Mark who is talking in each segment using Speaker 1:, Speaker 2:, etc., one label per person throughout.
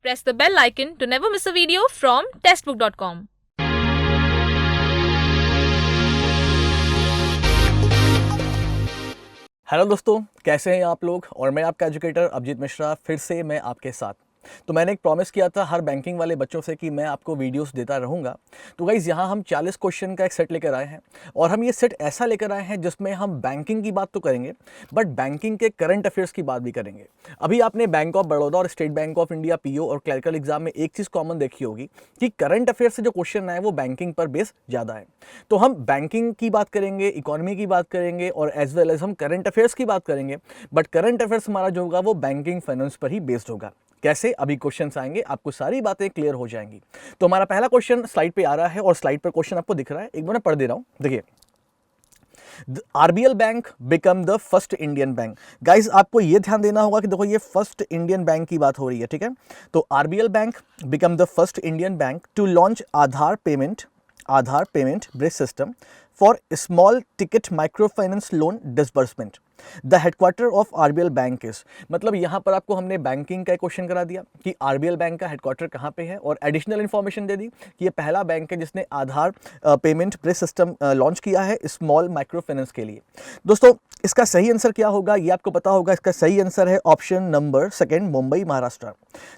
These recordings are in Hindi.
Speaker 1: Press the bell icon to never miss a video from testbook.com.
Speaker 2: Hello दोस्तों, कैसे हैं आप लोग। और मैं आपका एजुकेटर अभिजीत मिश्रा फिर से मैं आपके साथ। तो मैंने एक प्रॉमिस किया था हर बैंकिंग वाले बच्चों से कि मैं आपको वीडियोस देता रहूँगा। तो गाइज़ यहाँ हम 40 क्वेश्चन का एक सेट लेकर आए हैं और हम ये सेट ऐसा लेकर आए हैं जिसमें हम बैंकिंग की बात तो करेंगे बट बैंकिंग के करंट अफेयर्स की बात भी करेंगे। अभी आपने बैंक ऑफ बड़ौदा और state bank of India PO और क्लर्कल एग्जाम में एक चीज़ कॉमन देखी होगी कि करंट अफेयर से जो क्वेश्चन आए वो बैंकिंग पर बेस ज़्यादा है। तो हम बैंकिंग की बात करेंगे, इकोनॉमी की बात करेंगे और एज वेल एज हम करंट अफेयर्स की बात करेंगे। बट करंट अफेयर्स हमारा जो होगा वो बैंकिंग फाइनेंस पर ही बेस्ड होगा। कैसे, अभी क्वेश्चंस आएंगे, आपको सारी बातें क्लियर हो जाएंगी। तो हमारा पहला क्वेश्चन स्लाइड पे आ रहा है और स्लाइड पर क्वेश्चन आपको दिख रहा है। एक बार मैं पढ़ दे रहा हूं, देखिए। RBL Bank become the first Indian bank. Guys आपको ये ध्यान देना होगा कि देखो ये फर्स्ट इंडियन बैंक की बात हो रही है, ठीक है। तो RBL Bank become the first Indian bank to launch Aadhaar payment bridge system for small ticket micro finance loan disbursement. The headquarter of RBL Bank is, मतलब यहाँ पर आपको हमने बैंकिंग का क्वेश्चन करा दिया कि आरबीएल बैंक का हेडक्वार्टर कहाँ पे है और एडिशनल इन्फॉर्मेशन दे दी कि ये पहला बैंक है जिसने आधार पेमेंट ब्रिज सिस्टम लॉन्च किया है स्मॉल माइक्रो फाइनेंस के लिए। दोस्तों इसका सही आंसर क्या होगा ये आपको पता होगा। इसका सही आंसर है option number second, Mumbai Maharashtra.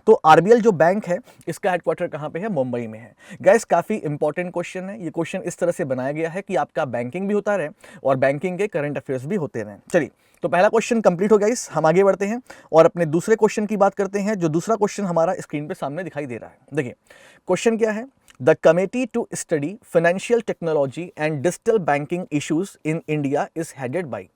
Speaker 2: तो आरबीएल जो बैंक है इसका हेडक्वार्टर कहाँ पे है, मुंबई में है। गाइस काफी इंपॉर्टेंट क्वेश्चन है। ये क्वेश्चन इस तरह से बनाया गया है कि आपका बैंकिंग भी होता रहे और बैंकिंग के करंट अफेयर्स भी होते रहे। चलिए, तो पहला क्वेश्चन कंप्लीट हो गया। इस हम आगे बढ़ते हैं और अपने दूसरे क्वेश्चन की बात करते हैं। जो दूसरा क्वेश्चन हमारा स्क्रीन पे सामने दिखाई दे रहा है, देखिए क्वेश्चन क्या है। The committee to study financial technology and digital banking issues in India is headed by,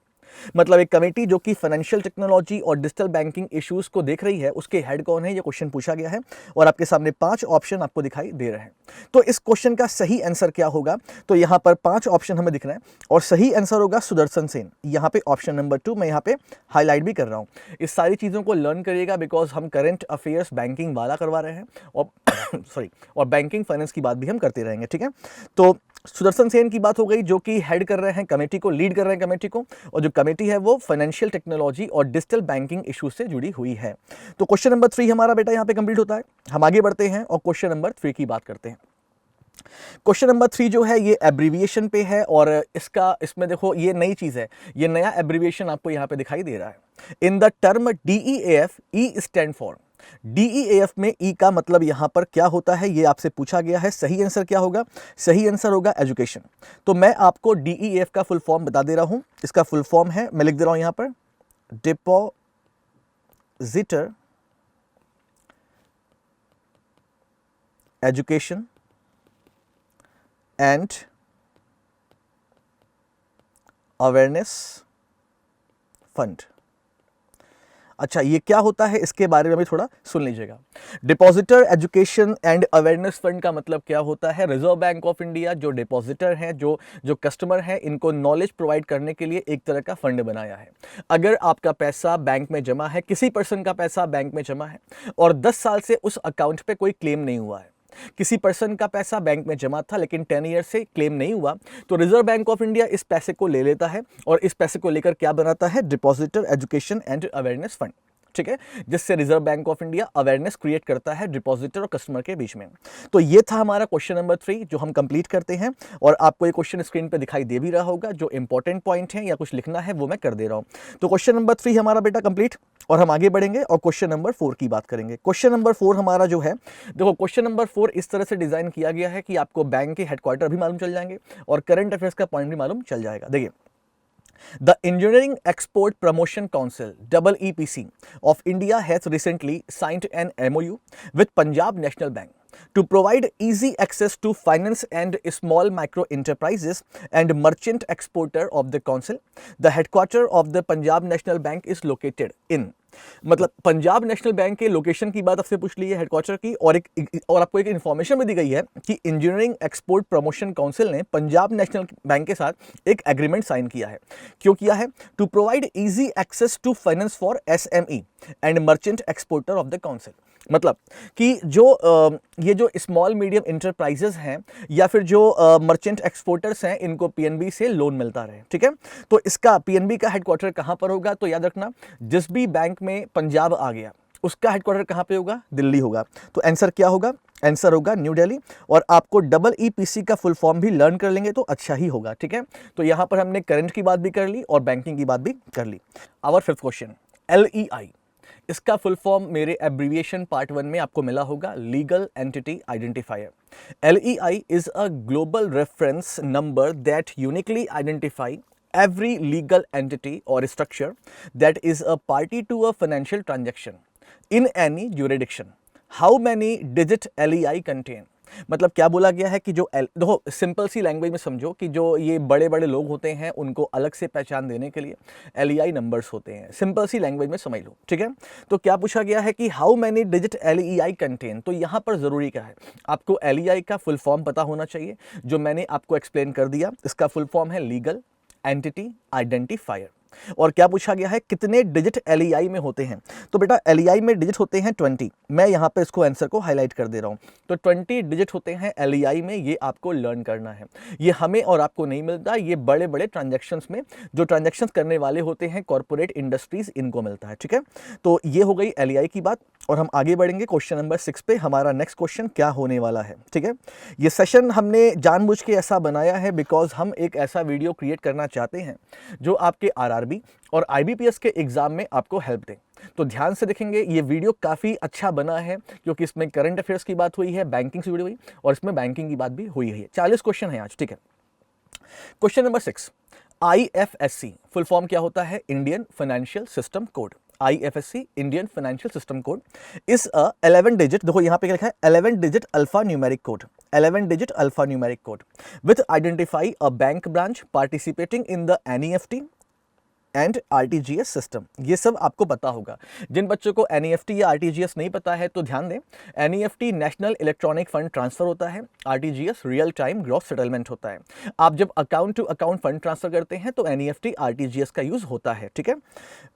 Speaker 2: मतलब एक कमेटी जो कि फाइनेंशियल टेक्नोलॉजी और डिजिटल बैंकिंग इश्यूज को देख रही है उसके हेड कौन है, ये क्वेश्चन पूछा गया है और आपके सामने 5 ऑप्शन आपको दिखाई दे रहे हैं। तो इस क्वेश्चन का सही आंसर क्या होगा, तो यहां पर 5 ऑप्शन हमें दिख रहे हैं और सही आंसर होगा सुदर्शन सेन। यहां पे ऑप्शन नंबर 2 मैं यहां पे हाईलाइट भी कर रहा हूं। इस सारी चीजों को लर्न करिएगा बिकॉज हम करंट अफेयर्स बैंकिंग वाला करवा रहे हैं और सॉरी और बैंकिंग फाइनेंस की बात भी हम करते रहेंगे, ठीक है। तो सुदर्शन सेन की बात हो गई जो कि हेड कर रहे हैं कमेटी को, लीड कर रहे हैं कमेटी को, और जो कमेटी है वो फाइनेंशियल टेक्नोलॉजी और डिजिटल बैंकिंग इश्यूज से जुड़ी हुई है। तो क्वेश्चन नंबर 3 हमारा बेटा यहाँ पे कंप्लीट होता है। हम आगे बढ़ते हैं और क्वेश्चन नंबर 3 की बात करते हैं। क्वेश्चन नंबर 3 जो है ये एब्रीविएशन पे है और इसमें देखो ये नई चीज है, ये नया एब्रीविएशन आपको यहाँ पे दिखाई दे रहा है। In the term DEAF, E stand for, DEAF में ई का मतलब यहां पर क्या होता है ये आपसे पूछा गया है। सही आंसर क्या होगा, सही आंसर होगा एजुकेशन। तो मैं आपको DEAF का फुल फॉर्म बता दे रहा हूं। इसका फुल फॉर्म है, मैं लिख दे रहा हूं यहां पर, depositor education and awareness fund. अच्छा, ये क्या होता है इसके बारे में भी थोड़ा सुन लीजिएगा। Depositor education and awareness fund का मतलब क्या होता है, रिजर्व बैंक ऑफ इंडिया जो डिपॉजिटर हैं, जो कस्टमर हैं, इनको नॉलेज प्रोवाइड करने के लिए एक तरह का फंड बनाया है। अगर आपका पैसा बैंक में जमा है, किसी पर्सन का पैसा बैंक में जमा है और 10 साल से उस अकाउंट पे कोई क्लेम नहीं हुआ है, किसी पर्सन का पैसा बैंक में जमा था लेकिन 10 ईयर से क्लेम नहीं हुआ, तो रिजर्व बैंक ऑफ इंडिया इस पैसे को ले लेता है और इस पैसे को लेकर क्या बनाता है, depositor education and awareness fund, ठीक है, जिससे reserve bank of India awareness create करता है डिपॉजिटर और कस्टमर के बीच में। तो ये था हमारा क्वेश्चन नंबर 3 जो हम कंप्लीट करते हैं और आपको ये क्वेश्चन स्क्रीन पे दिखाई दे भी रहा होगा। जो इंपॉर्टेंट पॉइंट है या कुछ लिखना है वो मैं कर दे रहा हूं। तो क्वेश्चन नंबर 3 हमारा बेटा कंप्लीट और हम आगे बढ़ेंगे और क्वेश्चन नंबर 4 की बात करेंगे। क्वेश्चन नंबर 4 हमारा जो है, देखो क्वेश्चन नंबर 4 इस तरह से डिजाइन किया गया है कि आपको बैंक के हेडक्वार्टर भी मालूम चल जाएंगे और करंट अफेयर्स का पॉइंट भी मालूम चल जाएगा। देखिए, The Engineering Export Promotion Council (EEPC) of India has recently signed an MOU with Punjab National Bank to provide easy access to finance and small micro enterprises and merchant exporter of the council. The headquarter of the Punjab National Bank is located in, मतलब पंजाब नेशनल बैंक के लोकेशन की बात आपसे पूछ ली है, हेडक्वार्टर की, और आपको एक इन्फॉर्मेशन भी दी गई है कि इंजीनियरिंग एक्सपोर्ट प्रमोशन काउंसिल ने पंजाब नेशनल बैंक के साथ एक एग्रीमेंट साइन किया है। क्यों किया है, to provide easy access to finance for SME and merchant exporter of the council. मतलब कि ये जो स्मॉल मीडियम इंटरप्राइजेस हैं या फिर जो मर्चेंट एक्सपोर्टर्स हैं, इनको पीएनबी से लोन मिलता रहे, ठीक है। तो इसका पीएनबी का हेडक्वार्टर कहां पर होगा, तो याद रखना जिस भी बैंक में पंजाब आ गया उसका हेडक्वार्टर कहाँ पे होगा? दिल्ली होगा। तो आंसर क्या होगा? आंसर होगा न्यू दिल्ली। और आपको डबल EPC का फुल फॉर्म भी लर्न कर लेंगे तो अच्छा ही होगा, ठीक है। तो यहाँ पर हमने करंट की बात भी कर ली और बैंकिंग की बात भी कर ली। आवर फिफ्थ क्वेश्चन, LEI, इसका फुल फॉर्म मेरे एब्रीविएशन पार्ट 1 में आपको मिला होगा, legal entity identifier. LEI is a global reference number that uniquely identify every legal entity or structure that is a party to a financial transaction in any jurisdiction. How many digit LEI contain? मतलब क्या बोला गया है कि जो देखो सिंपल सी लैंग्वेज में समझो कि जो ये बड़े बड़े लोग होते हैं उनको अलग से पहचान देने के लिए LEI नंबर्स होते हैं। सिंपल सी लैंग्वेज में समझ लो, ठीक है। तो क्या पूछा गया है कि how many digit LEI contain, तो यहाँ पर ज़रूरी क्या है, आपको LEI का फुल फॉर्म पता होना चाहिए, जो मैंने आपको एक्सप्लेन कर दिया। इसका फुल फॉर्म है लीगल एंटिटी आइडेंटिफायर। और क्या पूछा गया है, कितने डिजिट LEI में होते हैं? तो बेटा LEI में डिजिट होते हैं 20। मैं यहाँ पे इसको आंसर को हाईलाइट कर दे रहा हूँ। तो 20 डिजिट होते हैं LEI में, ये आपको लर्न करना है। ये हमें और आपको नहीं मिलता, ये बड़े बड़े ट्रांजैक्शंस में जो ट्रांजैक्शंस करने वाले होते हैं कॉर्पोरेट इंडस्ट्रीज, इनको मिलता है, ठीक है। तो ये हो गई LEI की बात। और हम आगे बढ़ेंगे क्वेश्चन नंबर 6 पे। हमारा नेक्स्ट क्वेश्चन क्या होने वाला है, ठीक है। ये सेशन हमने जानबूझ के ऐसा बनाया है बिकॉज हम एक ऐसा वीडियो क्रिएट करना चाहते हैं जो आपके RRB और IBPS के एग्जाम में आपको हेल्प दे। तो ध्यान से देखेंगे, ये वीडियो काफ़ी अच्छा बना है क्योंकि इसमें करंट अफेयर्स की बात हुई है, बैंकिंग से जुड़ी हुई, और इसमें बैंकिंग की बात भी हुई है। 40 क्वेश्चन है आज, ठीक है। Question number 6, IFSC full form क्या होता है? Indian financial system code. IFSC Indian financial system code is a 11 digit, देखो यहाँ पे क्या लिखा है, 11 digit alpha numeric code, 11 digit alpha numeric code with identify a bank branch participating in the NEFT and RTGS system. ये सब आपको पता होगा। जिन बच्चों को NEFT या RTGS नहीं पता है तो ध्यान दें, NEFT national electronic fund transfer होता है, RTGS real time gross settlement होता है। आप जब account to account fund transfer करते हैं तो NEFT RTGS का यूज होता है, ठीक है।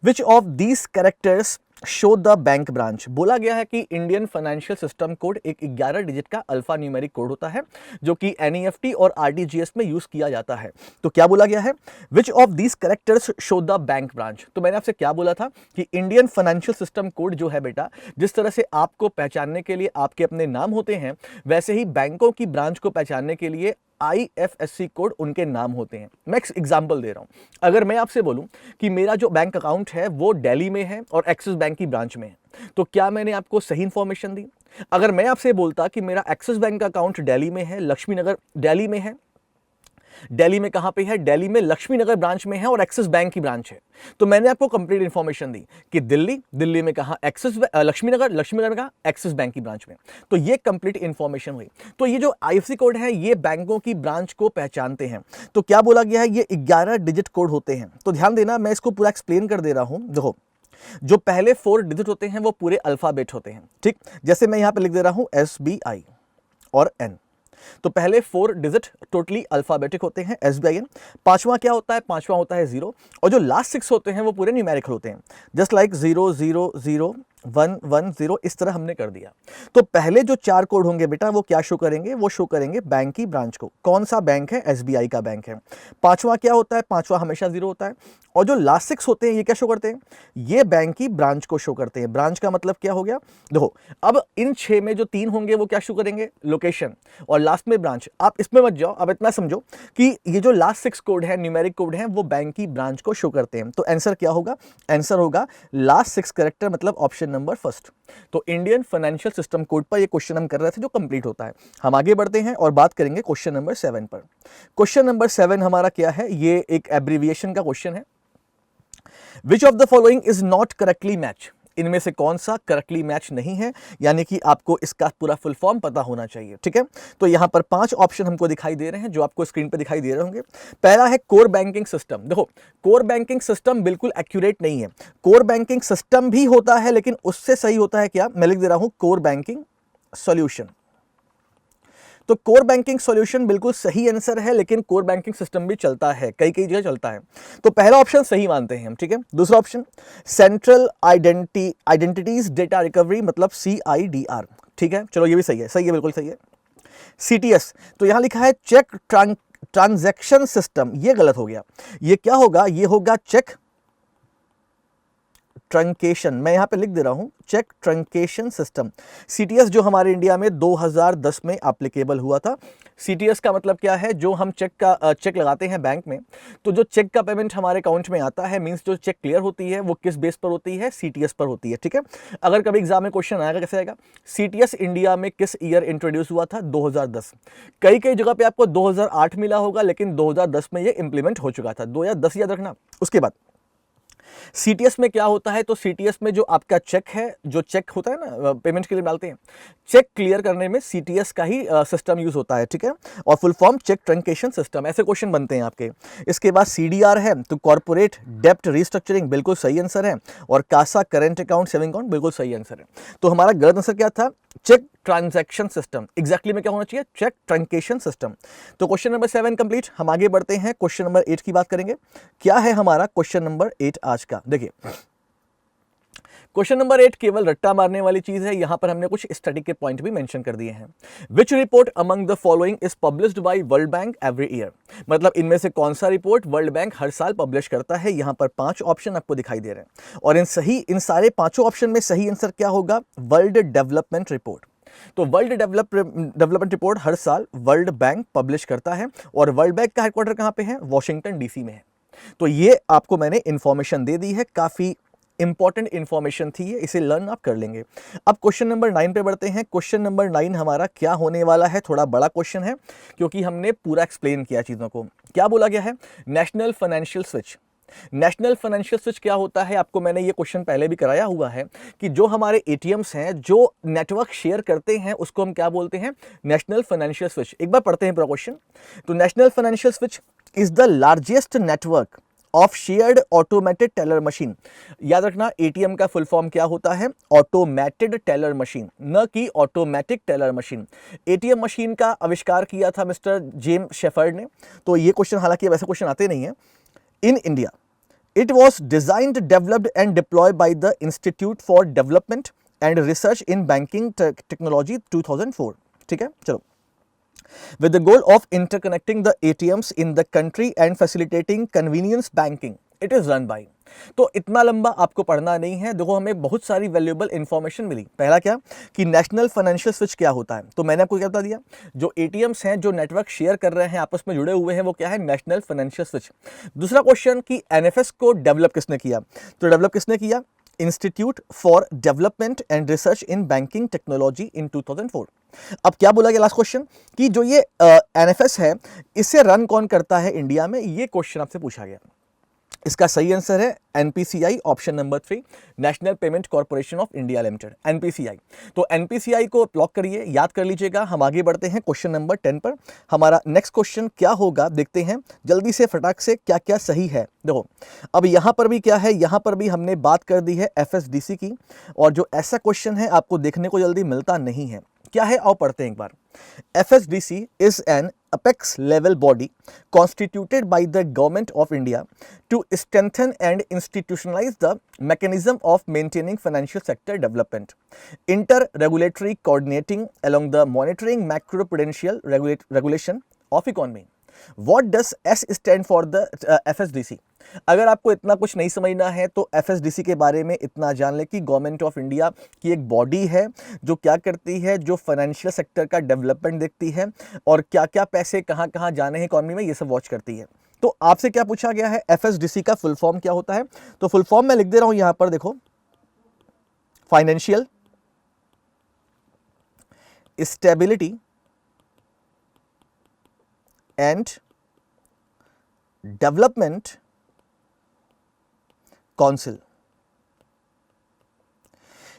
Speaker 2: Which of these characters show the bank branch, बोला गया है कि इंडियन फाइनेंशियल सिस्टम कोड एक 11 डिजिट का अल्फा न्यूमेरिक कोड होता है जो कि NEFT और RTGS में यूज किया जाता है। तो क्या बोला गया है, which of these characters show the bank branch. तो मैंने आपसे क्या बोला था कि इंडियन फाइनेंशियल सिस्टम कोड जो है बेटा, जिस तरह से आपको पहचानने के लिए आपके अपने नाम होते हैं, वैसे ही बैंकों की ब्रांच को पहचानने के लिए IFSC कोड उनके नाम होते हैं। मैं एक एग्जांपल दे रहा हूं, अगर मैं आपसे बोलूं कि मेरा जो बैंक अकाउंट है वो दिल्ली में है और एक्सिस बैंक की ब्रांच में है, तो क्या मैंने आपको सही इंफॉर्मेशन दी? अगर मैं आपसे बोलता कि मेरा एक्सिस बैंक का अकाउंट दिल्ली में है, लक्ष्मी नगर दिल्ली में है, दिल्ली में कहां पे है, दिल्ली में लक्ष्मी नगर ब्रांच में है और एक्सिस बैंक की ब्रांच है, तो मैंने आपको कंप्लीट इंफॉर्मेशन दी कि दिल्ली में कहां, एक्सिस लक्ष्मी नगर में कहां, एक्सिस बैंक की ब्रांच में। तो ये कंप्लीट इंफॉर्मेशन हुई। तो ये जो IFSC कोड है ये बैंकों की ब्रांच को पहचानते हैं। तो क्या बोला गया है, ये 11 डिजिट कोड होते हैं। तो ध्यान देना, मैं इसको पूरा एक्सप्लेन कर दे रहा हूं। देखो, जो पहले 4 डिजिट होते हैं वो पूरे अल्फाबेट होते हैं, ठीक। जैसे मैं यहां पे लिख दे रहा हूं SBI और N, तो पहले 4 डिजिट टोटली अल्फाबेटिक होते हैं, SBIN। पांचवा क्या होता है, पांचवा होता है 0, और जो लास्ट 6 होते हैं वो पूरे न्यूमेरिकल होते हैं, जस्ट लाइक 0 0 0 1 1 0, इस तरह हमने कर दिया। तो पहले जो 4 कोड होंगे बेटा वो क्या शो करेंगे, वो शो करेंगे बैंक की ब्रांच को। कौन सा बैंक है, SBI का बैंक है। पांचवा क्या होता है, पांचवा हमेशा 0 होता है, और जो लास्ट 6 होते हैं ये क्या शो करते हैं, ये बैंक की ब्रांच को शो करते हैं। ब्रांच का मतलब क्या हो गया, देखो अब इन 6 में जो 3 होंगे वो क्या शो करेंगे, लोकेशन, और लास्ट में ब्रांच। आप इसमें मत जाओ, अब इतना समझो कि ये जो लास्ट 6 कोड है, न्यूमेरिक कोड है, वो बैंक की ब्रांच को शो करते हैं। तो आंसर क्या होगा, आंसर होगा लास्ट 6 कैरेक्टर, मतलब ऑप्शन नंबर फर्स्ट। तो इंडियन फाइनेंशियल सिस्टम कोड पर ये क्वेश्चन हम कर रहे थे जो कंप्लीट होता है। हम आगे बढ़ते हैं और बात करेंगे क्वेश्चन नंबर 7 पर। क्वेश्चन नंबर 7 हमारा क्या है, ये एक एब्रीविएशन का क्वेश्चन है। विच of the following is not correctly match, इनमें से कौन सा करेक्टली मैच नहीं है, यानी कि आपको इसका पूरा फुल फॉर्म पता होना चाहिए, ठीक है। तो यहां पर 5 ऑप्शन हमको दिखाई दे रहे हैं जो आपको स्क्रीन पर दिखाई दे रहे होंगे। पहला है कोर बैंकिंग सिस्टम। देखो, कोर बैंकिंग सिस्टम बिल्कुल एक्यूरेट नहीं है। कोर बैंकिंग सिस्टम भी होता है लेकिन उससे सही होता है क्या, मैं लिख दे रहा हूं कोर बैंकिंग सॉल्यूशन। तो कोर बैंकिंग सॉल्यूशन बिल्कुल सही आंसर है, लेकिन कोर बैंकिंग सिस्टम भी चलता है, कई जगह चलता है। तो पहला ऑप्शन सही मानते हैं हम, ठीक है। दूसरा option central identities data recovery, मतलब CIDR, ठीक है, चलो ये भी सही है, सही है, बिल्कुल सही है। CTS, तो यहां लिखा है चेक ट्रांजैक्शन सिस्टम, ये गलत हो गया। ये क्या होगा, ये होगा चेक ट्रंकेशन, मैं यहाँ पे लिख दे रहा हूँ, चेक ट्रंकेशन सिस्टम। सीटीएस जो हमारे इंडिया में 2010 में एप्लीकेबल हुआ था। सीटीएस का मतलब क्या है, जो हम चेक लगाते हैं बैंक में, तो जो चेक का पेमेंट हमारे अकाउंट में आता है, मींस जो चेक क्लियर होती है वो किस बेस पर होती है, सीटीएस पर होती है, ठीक है। अगर कभी एग्जाम में क्वेश्चन आएगा, कैसे आएगा, सीटीएस इंडिया में किस ईयर इंट्रोड्यूस हुआ था, 2010। कई कई जगह पे आपको 2008 मिला होगा, लेकिन 2010 में ये इंप्लीमेंट हो चुका था, 2010 याद रखना। उसके बाद सीटीएस में क्या होता है, तो सीटीएस में जो आपका चेक है, जो चेक होता है ना पेमेंट के लिए डालते हैं, चेक क्लियर करने में सीटीएस का ही सिस्टम यूज होता है, ठीक है। और full form cheque truncation system, ऐसे क्वेश्चन बनते हैं आपके। इसके बाद सीडीआर है, तो कॉर्पोरेट डेप्ट रिस्ट्रक्चरिंग, बिल्कुल सही आंसर है। और CASA current account saving account, बिल्कुल सही आंसर है। तो हमारा गलत आंसर क्या था, चेक ट्रांजैक्शन सिस्टम। एग्जैक्टली में क्या होना चाहिए, चेक ट्रंकेशन सिस्टम। तो क्वेश्चन नंबर 7 कंप्लीट। हम आगे बढ़ते हैं, क्वेश्चन नंबर 8 की बात करेंगे। क्या है हमारा क्वेश्चन नंबर 8 आज का, देखिए क्वेश्चन नंबर 8 केवल रट्टा मारने वाली चीज है। यहां पर हमने कुछ स्टडी के पॉइंट भी मेंशन कर दिए हैं। Which report among the following is published by World Bank every year, मतलब इनमें से कौन सा रिपोर्ट वर्ल्ड बैंक हर साल पब्लिश करता है। यहां पर 5 ऑप्शन आपको दिखाई दे रहे हैं, और इन सारे 5 ऑप्शन में सही आंसर क्या होगा, वर्ल्ड डेवलपमेंट रिपोर्ट। तो वर्ल्ड डेवलपमेंट रिपोर्ट हर साल वर्ल्ड बैंक पब्लिश करता है, और वर्ल्ड बैंक का हेडक्वार्टर कहां पे है, वॉशिंगटन डीसी में है। तो ये आपको मैंने इंफॉर्मेशन दे दी है, काफी इंपॉर्टेंट इंफॉर्मेशन थी ये, इसे लर्न आप कर लेंगे। अब क्वेश्चन नंबर 9 पे बढ़ते हैं। क्वेश्चन नंबर 9 हमारा क्या होने वाला है, थोड़ा बड़ा क्वेश्चन है, क्योंकि हमने पूरा एक्सप्लेन किया चीजों को। क्या बोला गया है, national financial switch. National financial switch क्या होता है, आपको मैंने ये क्वेश्चन पहले भी कराया हुआ है कि जो हमारे एटीएम्स हैं, जो नेटवर्क शेयर करते हैं, उसको हम क्या बोलते हैं, नेशनल फाइनेंशियल स्विच। एक बार पढ़ते हैं पूरा क्वेश्चन। तो national financial switch is the largest network of shared automated teller machine. याद रखना, एटीएम का फुल फॉर्म क्या होता है, ऑटोमेटेड टेलर मशीन, न कि automatic teller machine. ATM machine का आविष्कार किया था मिस्टर जेम्स शेफर्ड ने। तो ये क्वेश्चन, हालांकि वैसे क्वेश्चन आते नहीं है। In India, it was designed, developed and deployed by the Institute for Development and Research in Banking Technology 2004. ठीक है, चलो। With the goal of interconnecting the ATMs in the country and facilitating convenience banking, it is run by। तो इतना लंबा आपको पढ़ना नहीं है। देखो, हमें बहुत सारी वैल्यूएबल इंफॉर्मेशन मिली। पहला क्या कि नेशनल फाइनेंशियल स्विच क्या होता है, तो मैंने आपको क्या बता दिया, जो एटीएम्स हैं, जो नेटवर्क शेयर कर रहे हैं, आपस में जुड़े हुए हैं, वो क्या है, नेशनल फाइनेंशियल स्विच। दूसरा क्वेश्चन कि एनएफएस को डेवलप किसने किया, तो डेवलप किसने किया, institute for development and research in banking technology in 2004। अब क्या बोला गया लास्ट क्वेश्चन कि जो ये एनएफएस है, इसे रन कौन करता है इंडिया में, ये क्वेश्चन आपसे पूछा गया। इसका सही आंसर है NPCI, option number 3, national payment corporation of India limited, NPCI. तो एनपीसीआई को ब्लॉक करिए, याद कर लीजिएगा। हम आगे बढ़ते हैं क्वेश्चन नंबर 10 पर। हमारा नेक्स्ट क्वेश्चन क्या होगा, देखते हैं जल्दी से, फटाक से, क्या क्या सही है। देखो, अब यहां पर भी क्या है, यहां पर भी हमने बात कर दी है एफएसडीसी की, और जो ऐसा क्वेश्चन है आपको देखने को जल्दी मिलता नहीं है। क्या है, आओ पढ़ते हैं एक बार। FSDC is an apex level body constituted by the government of India to strengthen and institutionalize the mechanism of maintaining financial sector development, inter-regulatory coordinating along the monitoring macroprudential regulation of economy. What does S stand for the FSDC? अगर आपको इतना कुछ नहीं समझना है तो FSDC के बारे में इतना जान ले कि गवर्नमेंट ऑफ इंडिया की एक बॉडी है जो क्या करती है, जो फाइनेंशियल सेक्टर का डेवलपमेंट देखती है, और क्या क्या पैसे कहाँ कहाँ जाने हैं इकोनॉमी में, ये सब वॉच करती है। तो आपसे क्या पूछा गया है, FSDC का फुल फॉर्म क्या होता है, तो फुल फॉर्म मैं लिख दे रहा हूं यहां पर, देखो, financial stability and development council.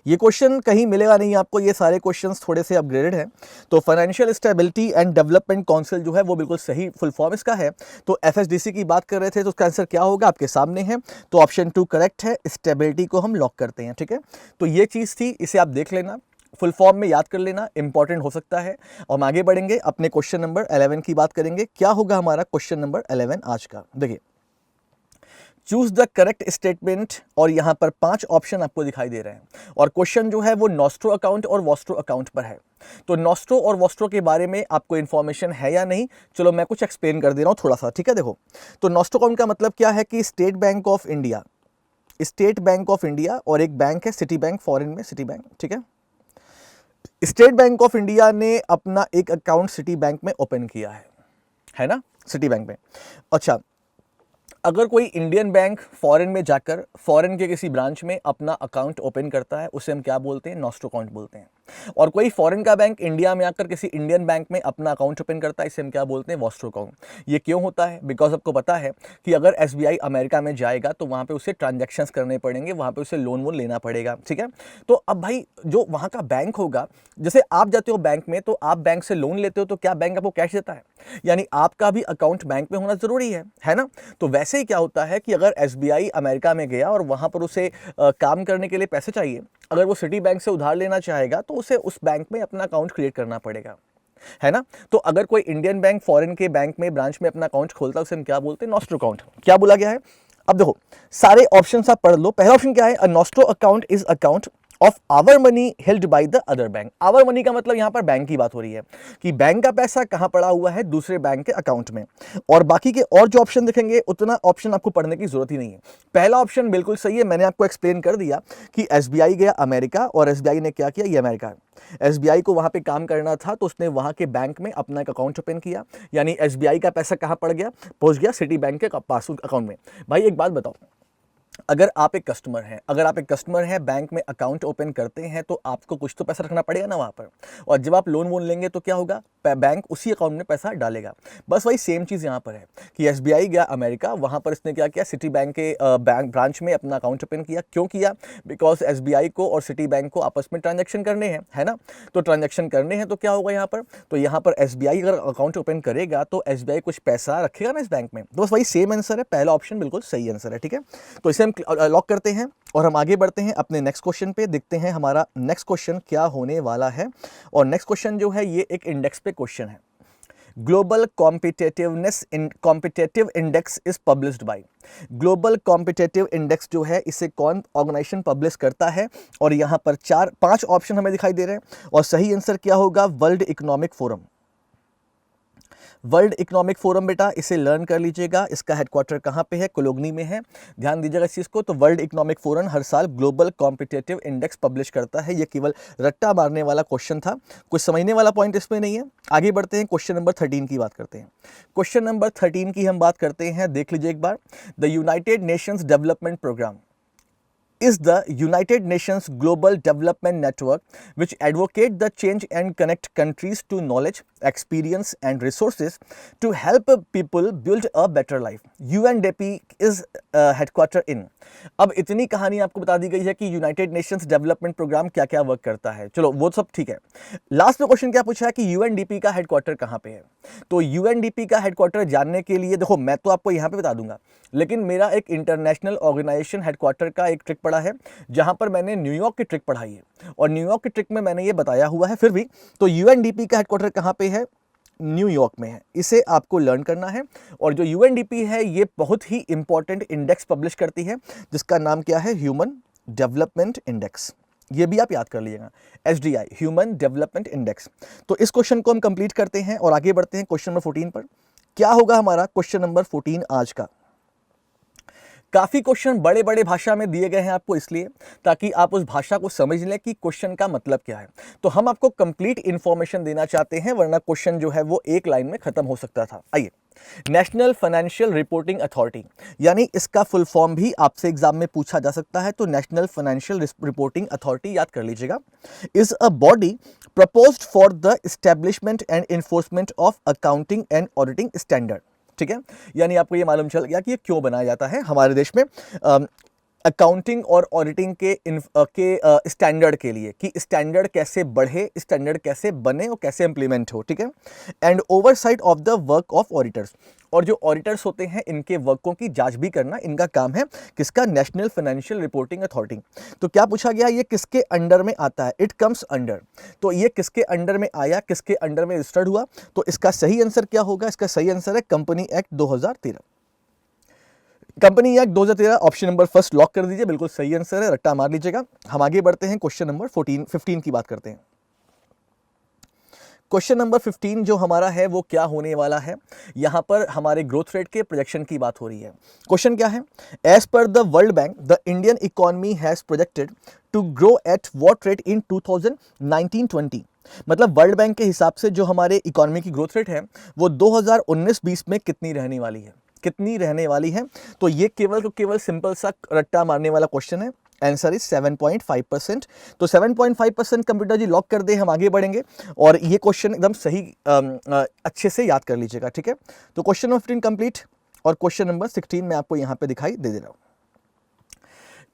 Speaker 2: ये क्वेश्चन कहीं मिलेगा नहीं आपको, ये सारे क्वेश्चंस थोड़े से अपग्रेडेड हैं। तो financial stability and development council जो है वो बिल्कुल सही फुल फॉर्म इसका है। तो एफएसडीसी की बात कर रहे थे, तो उसका आंसर क्या होगा, आपके सामने है। तो ऑप्शन 2 करेक्ट है, स्टेबिलिटी को हम लॉक करते हैं। ठीक है, तो ये चीज़ थी, इसे आप देख लेना, फुल फॉर्म में याद कर लेना, इंपॉर्टेंट हो सकता है। और हम आगे बढ़ेंगे, अपने क्वेश्चन नंबर 11 की बात करेंगे। क्या होगा हमारा क्वेश्चन नंबर 11 आज का, देखिए, चूज द करेक्ट स्टेटमेंट, और यहां पर 5 ऑप्शन आपको दिखाई दे रहे हैं, और क्वेश्चन जो है वो नॉस्ट्रो अकाउंट और वॉस्ट्रो अकाउंट पर है। तो नॉस्ट्रो और वॉस्ट्रो के बारे में आपको इन्फॉर्मेशन है या नहीं, चलो मैं कुछ एक्सप्लेन कर दे रहा हूं थोड़ा सा। ठीक है, देखो, तो नॉस्ट्रो अकाउंट का मतलब क्या है कि state bank of India state bank of India और एक बैंक है सिटी बैंक, फॉरेन में सिटी बैंक, ठीक है। स्टेट बैंक ऑफ इंडिया ने अपना एक अकाउंट सिटी बैंक में ओपन किया है ना, सिटी बैंक में। अच्छा, अगर कोई इंडियन बैंक फॉरेन में जाकर फॉरेन के किसी ब्रांच में अपना अकाउंट ओपन करता है, उसे हम क्या बोलते हैं, नॉस्ट्रो अकाउंट बोलते हैं। और कोई फॉरेन का बैंक इंडिया में आकर किसी इंडियन बैंक में अपना अकाउंट ओपन करता है, इसे हम क्या बोलते हैं, वॉस्ट्रो अकाउंट। ये क्यों होता है? बिकॉज आपको पता है कि अगर एसबीआई अमेरिका में जाएगा तो वहाँ पे उसे ट्रांजैक्शंस करने पड़ेंगे, वहाँ पे उसे लोन वोन लेना पड़ेगा, ठीक है। तो अब भाई जो वहाँ का बैंक होगा, जैसे आप जाते हो बैंक में तो आप बैंक से लोन लेते हो, तो क्या बैंक आपको कैश देता है? यानी आपका भी अकाउंट बैंक में होना जरूरी है ना। तो वैसे ही क्या होता है कि अगर एसबीआई अमेरिका में गया और वहाँ पर उसे काम करने के लिए पैसे चाहिए, अगर वो सिटी बैंक से उधार लेना चाहेगा तो उसे उस बैंक में अपना अकाउंट क्रिएट करना पड़ेगा, है ना। तो अगर कोई इंडियन बैंक फॉरेन के बैंक में ब्रांच में अपना अकाउंट खोलता है, उसे हम क्या बोलते हैं, नॉस्ट्रो अकाउंट। क्या बोला गया है? अब देखो सारे ऑप्शंस आप पढ़ लो। पहला ऑप्शन क्या है? A nostro account is account of our money held by the other bank. Our money का मतलब यहां पर बैंक की बात हो रही है कि बैंक का पैसा कहां पड़ा हुआ है, दूसरे बैंक के अकाउंट में। और बाकी के और जो ऑप्शन दिखेंगे उतना ऑप्शन आपको पढ़ने की जरूरत ही नहीं है। पहला ऑप्शन बिल्कुल सही है, मैंने आपको एक्सप्लेन कर दिया कि एसबीआई गया अमेरिका और एसबीआई ने क्या किया, ये अमेरिका है, एसबीआई को वहां पे काम करना था तो उसने वहां के बैंक में अपना एक अकाउंट ओपन किया। यानी एसबीआई का पैसा कहां पड़ गया, पहुंच गया सिटी बैंक के पासबुक अकाउंट में। भाई एक बात बताओ, अगर आप एक कस्टमर हैं, बैंक में अकाउंट ओपन करते हैं तो आपको कुछ तो पैसा रखना पड़ेगा ना वहाँ पर। और जब आप लोन वोन लेंगे तो क्या होगा, बैंक उसी अकाउंट में पैसा डालेगा। बस वही सेम चीज़ यहाँ पर है कि एसबीआई गया अमेरिका, वहाँ पर इसने क्या किया, सिटी बैंक के बैंक ब्रांच में अपना अकाउंट ओपन किया। क्यों किया? बिकॉज एसबीआई को और सिटी बैंक को आपस में ट्रांजेक्शन करने हैं, है ना। तो ट्रांजेक्शन करने हैं तो क्या होगा यहाँ पर, तो यहाँ पर एसबीआई अगर अकाउंट ओपन करेगा तो एसबीआई कुछ पैसा रखेगा ना इस बैंक में। तो बस वही सेम आंसर है, पहला ऑप्शन बिल्कुल सही आंसर है, ठीक है। तो इसे हम लॉक करते हैं और हम आगे बढ़ते हैं अपने नेक्स्ट क्वेश्चन पे। देखते हैं हमारा नेक्स्ट क्वेश्चन क्या होने वाला है। और नेक्स्ट क्वेश्चन जो है ये एक इंडेक्स पे क्वेश्चन है। Global competitive index is published bye. Global competitive index जो है इसे कौन ऑर्गेनाइजेशन पब्लिश करता है? और यहां पर 4-5 ऑप्शन हमें दिखाई दे रहे हैं और सही आंसर क्या होगा, world economic forum. World economic forum बेटा, इसे लर्न कर लीजिएगा। इसका हेडक्वार्टर कहाँ पे है, कोलोगनी में है, ध्यान दीजिएगा इस चीज़ को। तो वर्ल्ड इकोनॉमिक फोरम हर साल ग्लोबल कॉम्पिटेटिव इंडेक्स पब्लिश करता है। ये केवल रट्टा मारने वाला क्वेश्चन था, कुछ समझने वाला पॉइंट इसमें नहीं है। आगे बढ़ते हैं, क्वेश्चन नंबर 13 की बात करते हैं। क्वेश्चन नंबर 13 की हम बात करते हैं, देख लीजिए एक बार। The United Nations Development Programme is the United Nations Global Development Network, which advocate the change and connect countries to knowledge, experience and resources to help people build a better life. UNDP is headquartered in। अब इतनी कहानी आपको बता दी गई है कि यूनाइटेड नेशंस डेवलपमेंट प्रोग्राम क्या क्या वर्क करता है, चलो वो सब ठीक है। लास्ट में क्वेश्चन क्या पूछा है कि यूएनडीपी का हेडक्वार्टर कहाँ पे है। तो यूएनडीपी का हेडक्वार्टर जानने के लिए देखो मैं तो आपको यहाँ पे बता दूंगा, लेकिन मेरा एक इंटरनेशनल ऑर्गेनाइजेशन हेडक्वार्टर का एक ट्रिक पढ़ा है जहां पर मैंने न्यूयॉर्क की ट्रिक पढ़ाई है और न्यूयॉर्क की ट्रिक में मैंने ये बताया हुआ है। फिर भी तो यूएनडीपी का हेडक्वार्टर कहां पे है, न्यूयॉर्क में है, इसे आपको लर्न करना है। और जो यूएनडीपी है ये बहुत ही इंपॉर्टेंट इंडेक्स पब्लिश करती है जिसका नाम क्या है, ह्यूमन डेवलपमेंट इंडेक्स। ये भी आप याद कर लीजिएगा, एचडीआई, ह्यूमन डेवलपमेंट इंडेक्स। तो इस क्वेश्चन को हम कंप्लीट करते हैं और आगे बढ़ते हैं क्वेश्चन नंबर 14 पर। क्या होगा हमारा क्वेश्चन नंबर 14 आज का। काफ़ी क्वेश्चन बड़े बड़े भाषा में दिए गए हैं आपको, इसलिए ताकि आप उस भाषा को समझ लें कि क्वेश्चन का मतलब क्या है। तो हम आपको कंप्लीट इंफॉर्मेशन देना चाहते हैं, वरना क्वेश्चन जो है वो एक लाइन में खत्म हो सकता था। आइए, नेशनल फाइनेंशियल रिपोर्टिंग अथॉरिटी, यानी इसका फुल फॉर्म भी आपसे एग्जाम में पूछा जा सकता है। तो नेशनल फाइनेंशियल रिपोर्टिंग अथॉरिटी याद कर लीजिएगा, is a body proposed for the establishment and enforcement of accounting and auditing standard. ठीक है, यानी आपको ये मालूम चल गया कि ये क्यों बनाया जाता है हमारे देश में अकाउंटिंग और ऑडिटिंग के स्टैंडर्ड के लिए, कि स्टैंडर्ड कैसे बढ़े, स्टैंडर्ड कैसे बने और कैसे इंप्लीमेंट हो। ठीक है, and oversight of the work of auditors, और जो ऑडिटर्स होते हैं इनके वर्कों की जांच भी करना इनका काम है। किसका, नेशनल फाइनेंशियल रिपोर्टिंग अथॉरिटी। तो क्या पूछा गया, ये किसके अंडर में आता है, इट कम्स अंडर। तो ये किसके अंडर में आया, किसके अंडर में रजिस्टर्ड हुआ। तो इसका सही आंसर क्या होगा, इसका सही आंसर है company act 2013। Company act 2013 option number first lock कर दीजिए, बिल्कुल सही आंसर है, रट्टा मार लीजिएगा। हम आगे बढ़ते हैं, क्वेश्चन नंबर 15 की बात करते हैं। क्वेश्चन नंबर 15 जो हमारा है वो क्या होने वाला है, यहाँ पर हमारे ग्रोथ रेट के प्रोजेक्शन की बात हो रही है। क्वेश्चन क्या है, as per the World Bank the Indian economy has projected to grow at what rate in 2019-20। मतलब वर्ल्ड बैंक के हिसाब से जो हमारे इकोनॉमी की ग्रोथ रेट है वो 2019-20 में कितनी रहने वाली है, कितनी रहने वाली है। तो ये केवल सिंपल सा रट्टा मारने वाला क्वेश्चन है। Answer is 7.5%। तो 7.5% कंप्यूटर जी लॉक कर दे, हम आगे बढ़ेंगे और ये क्वेश्चन एकदम सही अच्छे से याद कर लीजिएगा, ठीक है। तो क्वेश्चन नंबर 15 कंप्लीट और क्वेश्चन नंबर 16 मैं आपको यहाँ पे दिखाई दे रहा हूँ।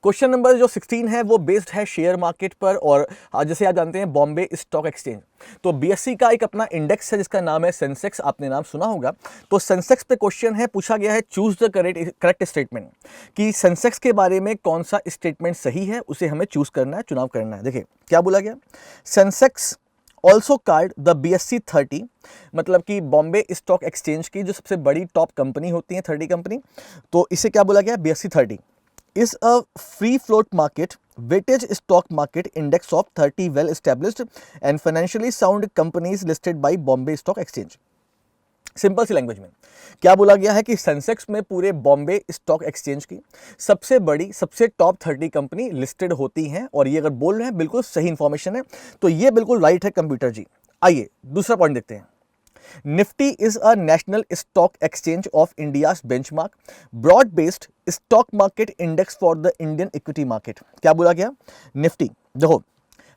Speaker 2: क्वेश्चन नंबर जो 16 है वो बेस्ड है शेयर मार्केट पर और जैसे आप जानते हैं बॉम्बे स्टॉक एक्सचेंज। तो बीएससी का एक अपना इंडेक्स है जिसका नाम है सेंसेक्स, आपने नाम सुना होगा। तो सेंसेक्स पे क्वेश्चन है, पूछा गया है चूज द करेक्ट स्टेटमेंट, कि सेंसेक्स के बारे में कौन सा स्टेटमेंट सही है, उसे हमें चूज करना है, चुनाव करना है। देखिए क्या बोला गया, Sensex also card the BSE 30, मतलब कि बॉम्बे स्टॉक एक्सचेंज की जो सबसे बड़ी टॉप कंपनी होती है 30 कंपनी, तो इसे क्या बोला गया, BSE 30 is a free float market weighted stock market index of 30 well established and financially sound companies listed by Bombay Stock Exchange। Simple सी लैंग्वेज में क्या बोला गया है कि सेंसेक्स में पूरे बॉम्बे स्टॉक एक्सचेंज की सबसे बड़ी सबसे टॉप 30 कंपनी लिस्टेड होती हैं, और ये अगर बोल रहे हैं बिल्कुल सही इंफॉर्मेशन है, तो ये बिल्कुल राइट है कंप्यूटर जी। आइए दूसरा पॉइंट देखते हैं। Nifty is a National Stock Exchange of India's benchmark broad based stock market index for the Indian equity market. क्या बोला गया, निफ्टी, देखो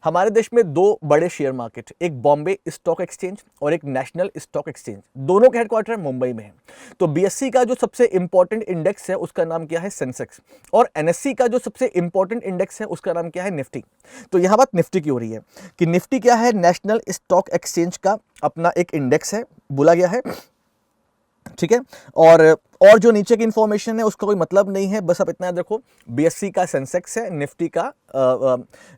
Speaker 2: हमारे देश में दो बड़े शेयर मार्केट, एक बॉम्बे स्टॉक एक्सचेंज और एक नेशनल स्टॉक एक्सचेंज, दोनों के हेडक्वार्टर मुंबई में है। तो बीएससी का जो सबसे इंपॉर्टेंट इंडेक्स है उसका नाम क्या है, सेंसेक्स, और एनएससी का जो सबसे इंपॉर्टेंट इंडेक्स है उसका नाम क्या है, निफ्टी। तो यहां बात निफ्टी की हो रही है कि निफ्टी क्या है, नेशनल स्टॉक एक्सचेंज का अपना एक इंडेक्स है, बोला गया है, ठीक है। और जो नीचे की इंफॉर्मेशन है उसका कोई मतलब नहीं है, बस आप इतना याद रखो, बीएससी का सेंसेक्स है, निफ्टी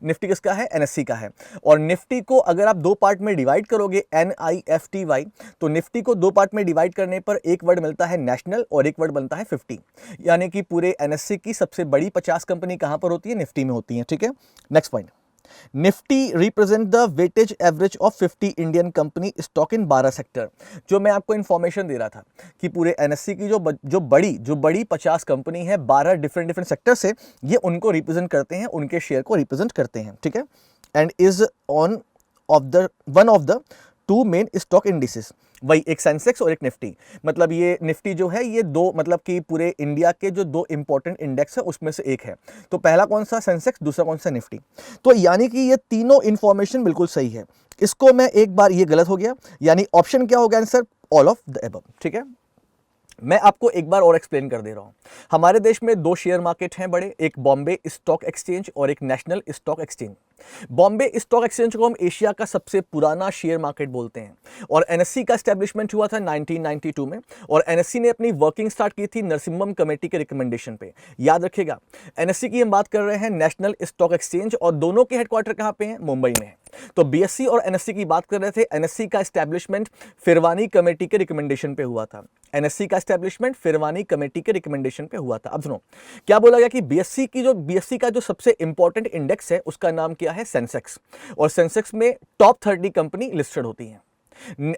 Speaker 2: निफ्टी किसका है, एनएससी का है। और निफ्टी को अगर आप दो पार्ट में डिवाइड करोगे, NIFTY, तो निफ्टी को दो पार्ट में डिवाइड करने पर एक वर्ड मिलता है नेशनल और एक वर्ड बनता है 50, यानी कि पूरे एनएससी की सबसे बड़ी 50 कंपनी कहां पर होती है, निफ्टी में होती है, ठीक है। Next point, Nifty represent the weightage average of 50 Indian company stock in 12 sector. जो मैं आपको इंफॉर्मेशन दे रहा था कि पूरे एनएससी की जो बड़ी 50 कंपनी है, 12 डिफरेंट सेक्टर से, ये उनको रिप्रेजेंट करते हैं, उनके शेयर को रिप्रेजेंट करते हैं, ठीक है। And is one of the two main stock indices, वही एक सेंसेक्स और एक निफ्टी। मतलब ये निफ्टी जो है ये दो, मतलब कि पूरे इंडिया के जो दो इंपॉर्टेंट इंडेक्स है उसमें से एक है। तो पहला कौन सा, सेंसेक्स, दूसरा कौन सा, निफ्टी। तो यानी कि ये तीनों इंफॉर्मेशन बिल्कुल सही है। इसको मैं एक बार, ये गलत हो गया, यानी ऑप्शन क्या होगा answer, all of the above, ठीक है। मैं आपको एक बार और एक्सप्लेन कर दे रहा हूं। हमारे देश में दो शेयर मार्केट हैं बड़े, एक बॉम्बे स्टॉक एक्सचेंज और एक national Stock exchange. Bombay stock exchange को हम एशिया का सबसे पुराना शेयर मार्केट बोलते हैं, और एनएससी का एस्टेब्लिशमेंट हुआ था 1992 में, और एनएससी ने अपनी वर्किंग स्टार्ट की थी नरसिम्हम कमेटी के रिकमेंडेशन पे। याद रखिएगा, एनएससी की हम बात कर रहे हैं, नेशनल स्टॉक एक्सचेंज, और दोनों के हेडक्वार्टर कहां पे हैं, मुंबई में है। तो बीएससी और एनएससी की बात कर रहे थे, एनएससी का एस्टेब्लिशमेंट फिरवानी कमेटी के रिकमेंडेशन पे हुआ था। एनएससी का एस्टेब्लिशमेंट फिरवानी कमेटी के रिकमेंडेशन पे हुआ था। अब सुनो क्या बोला गया कि बीएससी का जो सबसे इंपॉर्टेंट इंडेक्स है उसका नाम क्या है, सेंसेक्स, और सेंसेक्स में टॉप 30 कंपनी लिस्टेड होती हैं।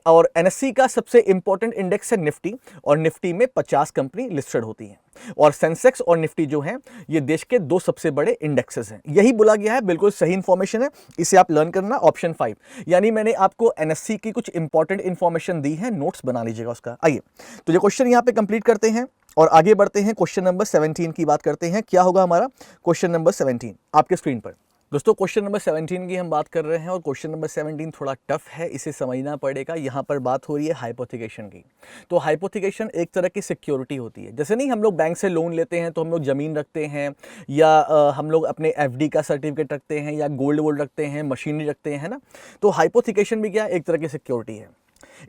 Speaker 2: और एनएससी का सबसे इंपॉर्टेंट इंडेक्स है निफ्टी, और निफ्टी में 50 कंपनी लिस्टेड होती हैं। और सेंसेक्स और निफ्टी जो हैं ये देश के दो सबसे बड़े इंडेक्सेस हैं, यही बोला गया है, बिल्कुल सही इंफॉर्मेशन है, इसे आप लर्न करना। ऑप्शन 5, यानी मैंने आपको एनएससी की कुछ इंपॉर्टेंट इंफॉर्मेशन दी है, नोट्स बना लीजिएगा उसका। आइए तो ये क्वेश्चन यहां पे कंप्लीट करते हैं और आगे बढ़ते हैं, क्वेश्चन नंबर 17 की बात करते हैं। क्या होगा हमारा क्वेश्चन नंबर 17 आपके स्क्रीन पर। दोस्तों क्वेश्चन नंबर 17 की हम बात कर रहे हैं, और क्वेश्चन नंबर 17 थोड़ा टफ है, इसे समझना पड़ेगा। यहाँ पर बात हो रही है हाइपोथिकेशन की। तो हाइपोथिकेशन एक तरह की सिक्योरिटी होती है। जैसे नहीं हम लोग बैंक से लोन लेते हैं तो हम लोग ज़मीन रखते हैं, या हम लोग अपने एफडी का सर्टिफिकेट रखते हैं, या गोल्ड रखते हैं, मशीनरी रखते हैं, है ना। तो हाइपोथिकेशन भी क्या एक तरह की सिक्योरिटी है।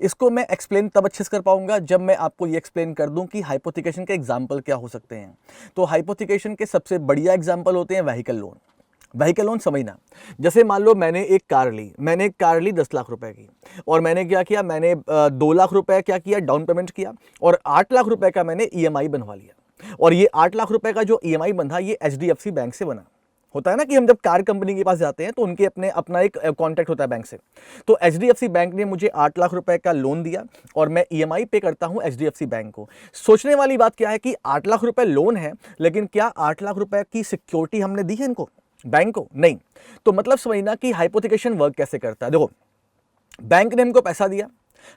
Speaker 2: इसको मैं एक्सप्लेन तब अच्छे से कर पाऊंगा जब मैं आपको ये एक्सप्लेन कर दूं कि हाइपोथिकेशन के एग्जाम्पल क्या हो सकते हैं। तो हाइपोथिकेशन के सबसे बढ़िया एग्जाम्पल होते हैं व्हीकल लोन। व्हीकल लोन समझना, जैसे मान लो मैंने एक कार ली 10 लाख रुपए की, और मैंने क्या किया, मैंने 2 लाख रुपए क्या किया, डाउन पेमेंट किया, और 8 लाख रुपए का मैंने ईएमआई बनवा लिया। और ये 8 लाख रुपए का जो ईएमआई बंधा ये एचडीएफसी बैंक से बना। होता है ना कि हम जब कार कंपनी के पास जाते हैं तो उनके अपना एक कॉन्ट्रैक्ट होता है बैंक से। तो एचडीएफसी बैंक ने मुझे 8 लाख रुपए का लोन दिया और मैं ईएमआई पे करता हूं एचडीएफसी बैंक को। सोचने वाली बात क्या है कि 8 लाख रुपए लोन है, लेकिन क्या 8 लाख रुपए की सिक्योरिटी हमने दी है इनको, बैंक को? नहीं। तो मतलब समझना कि हाइपोथिकेशन वर्क कैसे करता है। देखो, बैंक ने हमको पैसा दिया,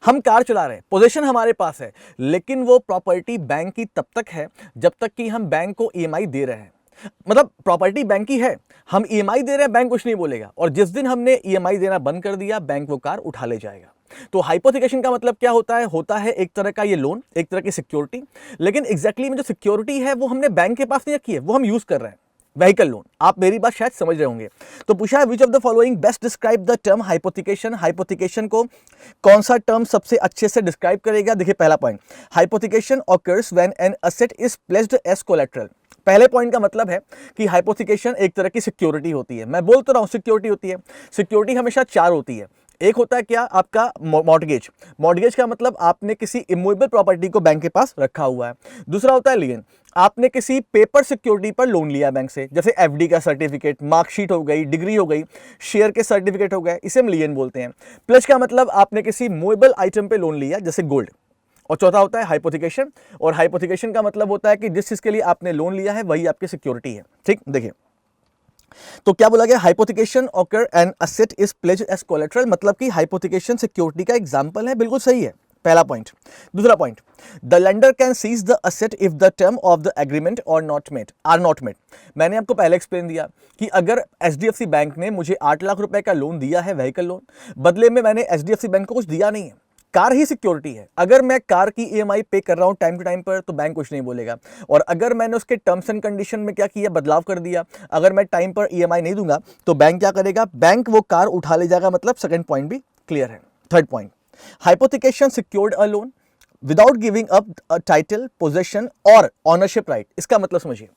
Speaker 2: हम कार चला रहे हैं, पोजीशन हमारे पास है, लेकिन वो प्रॉपर्टी बैंक की तब तक है जब तक कि हम बैंक को ईएमआई दे रहे हैं। मतलब प्रॉपर्टी बैंक की है, हम ईएमआई दे रहे हैं, बैंक कुछ नहीं बोलेगा, और जिस दिन हमने ईएमआई देना बंद कर दिया, बैंक वो कार उठा ले जाएगा। तो हाइपोथिकेशन का मतलब क्या होता है एक तरह का ये लोन, एक तरह की सिक्योरिटी, लेकिन एग्जैक्टली में जो सिक्योरिटी है वो हमने बैंक के पास नहीं रखी है, वो हम यूज कर रहे हैं, व्हीकल लोन। आप मेरी बात शायद समझ रहे होंगे। तो पूछा है, विच of the following best describe the term hypothecation. Hypothecation को कौन सा टर्म सबसे अच्छे से डिस्क्राइब करेगा? देखिए, पहला point, hypothecation occurs when an asset is placed as collateral. पहले पॉइंट का मतलब है कि हाइपोथिकेशन एक तरह की सिक्योरिटी होती है। मैं बोल तो रहा हूं सिक्योरिटी होती है। सिक्योरिटी हमेशा 4 होती है। एक होता है क्या, आपका मॉर्टगेज। मॉर्टगेज का मतलब आपने किसी इमूवेबल प्रॉपर्टी को बैंक के पास रखा हुआ है। दूसरा होता है लियन, आपने किसी पेपर सिक्योरिटी पर लोन लिया बैंक से, जैसे एफडी का सर्टिफिकेट, मार्कशीट हो गई, डिग्री हो गई, शेयर के सर्टिफिकेट हो गए, इसे हम लियन बोलते हैं। प्लस का मतलब आपने किसी मूवेबल आइटम पे लोन लिया, जैसे गोल्ड। और चौथा होता है हाइपोथिकेशन, और हाइपोथिकेशन का मतलब होता है कि जिस चीज के लिए आपने लोन लिया है वही आपकी सिक्योरिटी है। ठीक, देखिए, तो क्या बोला गया, hypothecation occur an asset is pledged as collateral, मतलब कि हाइपोथिकेशन सिक्योरिटी का एग्जांपल है। बिल्कुल सही है, पहला पॉइंट। दूसरा point, the lender can seize the asset if the term of the agreement are not met. मैंने आपको पहले एक्सप्लेन दिया कि अगर एचडीएफसी बैंक ने मुझे 8 लाख रुपए का लोन दिया है, व्हीकल लोन, बदले में मैंने एचडीएफसी बैंक को कुछ दिया नहीं है, कार ही सिक्योरिटी है। अगर मैं कार की ईएमआई पे कर रहा हूं टाइम टू टाइम पर, तो बैंक कुछ नहीं बोलेगा। और अगर मैंने उसके टर्म्स एंड कंडीशन में क्या किया, बदलाव कर दिया, अगर मैं टाइम पर ईएमआई नहीं दूंगा, तो बैंक क्या करेगा, बैंक वो कार उठा ले जाएगा। मतलब सेकंड पॉइंट भी क्लियर है। Third point, hypothecation secured a loan without giving up a title, possession और ऑनरशिप राइट। इसका मतलब समझिए,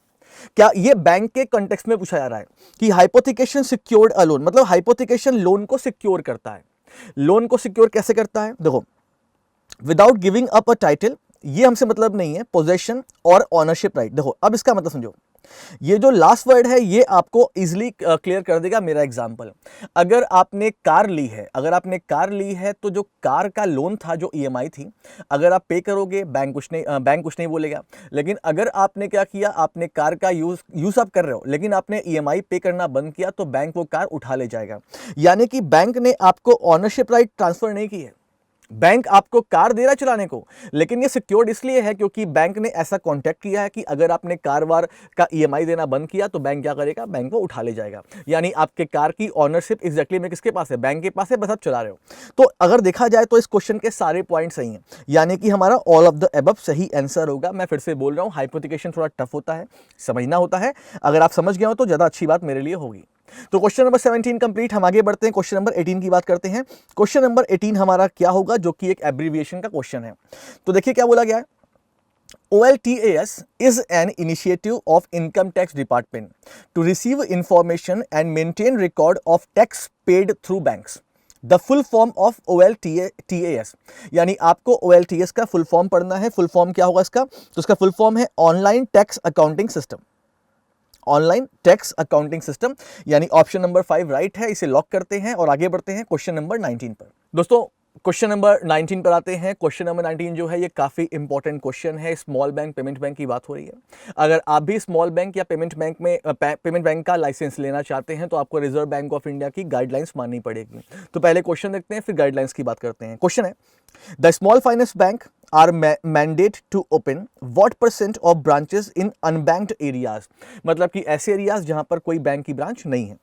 Speaker 2: क्या ये बैंक के कॉन्टेक्स्ट में पूछा जा रहा है कि हाइपोथिकेशन सिक्योर्ड अ लोन, मतलब हाइपोथिकेशन लोन को सिक्योर करता है। लोन को सिक्योर कैसे करता है? देखो, without giving up a title, ये हमसे मतलब नहीं है, पोजेशन और ऑनरशिप राइट। देखो, अब इसका मतलब समझो, ये जो लास्ट वर्ड है ये आपको इजीली क्लियर कर देगा मेरा एग्जांपल। अगर आपने कार ली है तो जो कार का लोन था, जो ईएमआई थी, अगर आप पे करोगे, बैंक कुछ नहीं बोलेगा। लेकिन अगर आपने क्या किया, आपने कार का यूज आप कर रहे हो, लेकिन आपने ईएमआई पे करना बंद किया, तो बैंक वो कार उठा ले जाएगा। यानी कि बैंक ने आपको ऑनरशिप राइट ट्रांसफर नहीं की है। बैंक आपको कार दे रहा है चलाने को, लेकिन ये सिक्योर्ड इसलिए है क्योंकि बैंक ने ऐसा कॉन्ट्रैक्ट किया है कि अगर आपने कार वार का ईएमआई देना बंद किया, तो बैंक क्या करेगा, बैंक को उठा ले जाएगा। यानी आपके कार की ऑनरशिप एग्जैक्टली में किसके पास है, बैंक के पास है, बस आप चला रहे हो। तो अगर देखा जाए तो इस क्वेश्चन के सारे पॉइंट सही हैं, यानी कि हमारा ऑल ऑफ द अबव सही आंसर होगा। मैं फिर से बोल रहा हूं, हाइपोथिकेशन थोड़ा टफ होता है, समझना होता है। अगर आप समझ गए हो तो ज्यादा अच्छी बात मेरे लिए होगी। तो क्वेश्चन नंबर 17 कंप्लीट। हम आगे बढ़ते हैं, क्वेश्चन नंबर 18 की बात करते हैं। क्वेश्चन नंबर 18 हमारा क्या होगा, जो कि एक एब्रीविएशन का क्वेश्चन है। तो देखिए क्या बोला गया है, OLTAS is an initiative of Income Tax Department to receive information and maintain record of tax paid through banks. The full form of OLTAS, यानी आपको OLTAS का फुल फॉर्म पढ़ना है। फुल फॉर्म क्या होगा इसका, तो इसका फुल फॉर्म है online tax accounting system. Online tax accounting system, यानी ऑप्शन नंबर 5 राइट है। इसे लॉक करते हैं और आगे बढ़ते हैं क्वेश्चन नंबर 19 पर। दोस्तों, क्वेश्चन नंबर 19 पर आते हैं। क्वेश्चन नंबर 19 जो है ये काफ़ी इंपॉर्टेंट क्वेश्चन है। स्मॉल बैंक, पेमेंट बैंक की बात हो रही है। अगर आप भी स्मॉल बैंक या पेमेंट बैंक का लाइसेंस लेना चाहते हैं, तो आपको रिजर्व बैंक ऑफ इंडिया की गाइडलाइंस माननी पड़ेगी। तो पहले क्वेश्चन देखते हैं, फिर गाइडलाइंस की बात करते हैं। क्वेश्चन है, the small finance bank are mandate to open what % of branches in unbanked areas, मतलब कि ऐसे एरियाज जहां पर कोई बैंक की ब्रांच नहीं है।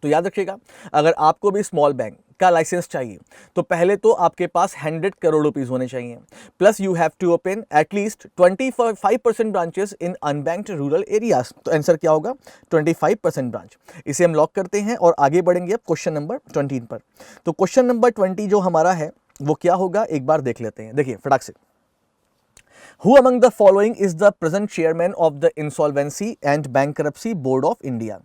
Speaker 2: तो याद रखिएगा, अगर आपको भी स्मॉल बैंक का लाइसेंस चाहिए, तो पहले तो आपके पास 100 करोड़ रुपीस होने चाहिए, plus you have to open at least 25% branches in unbanked rural areas. तो आंसर क्या होगा, 25% ब्रांच। इसे हम लॉक करते हैं और आगे बढ़ेंगे अब क्वेश्चन नंबर 20 पर। तो क्वेश्चन नंबर 20 जो हमारा है वो क्या होगा, एक बार देख लेते हैं। देखिए फटाक से, Who among the following is the present chairman of the Insolvency and Bankruptcy Board of India?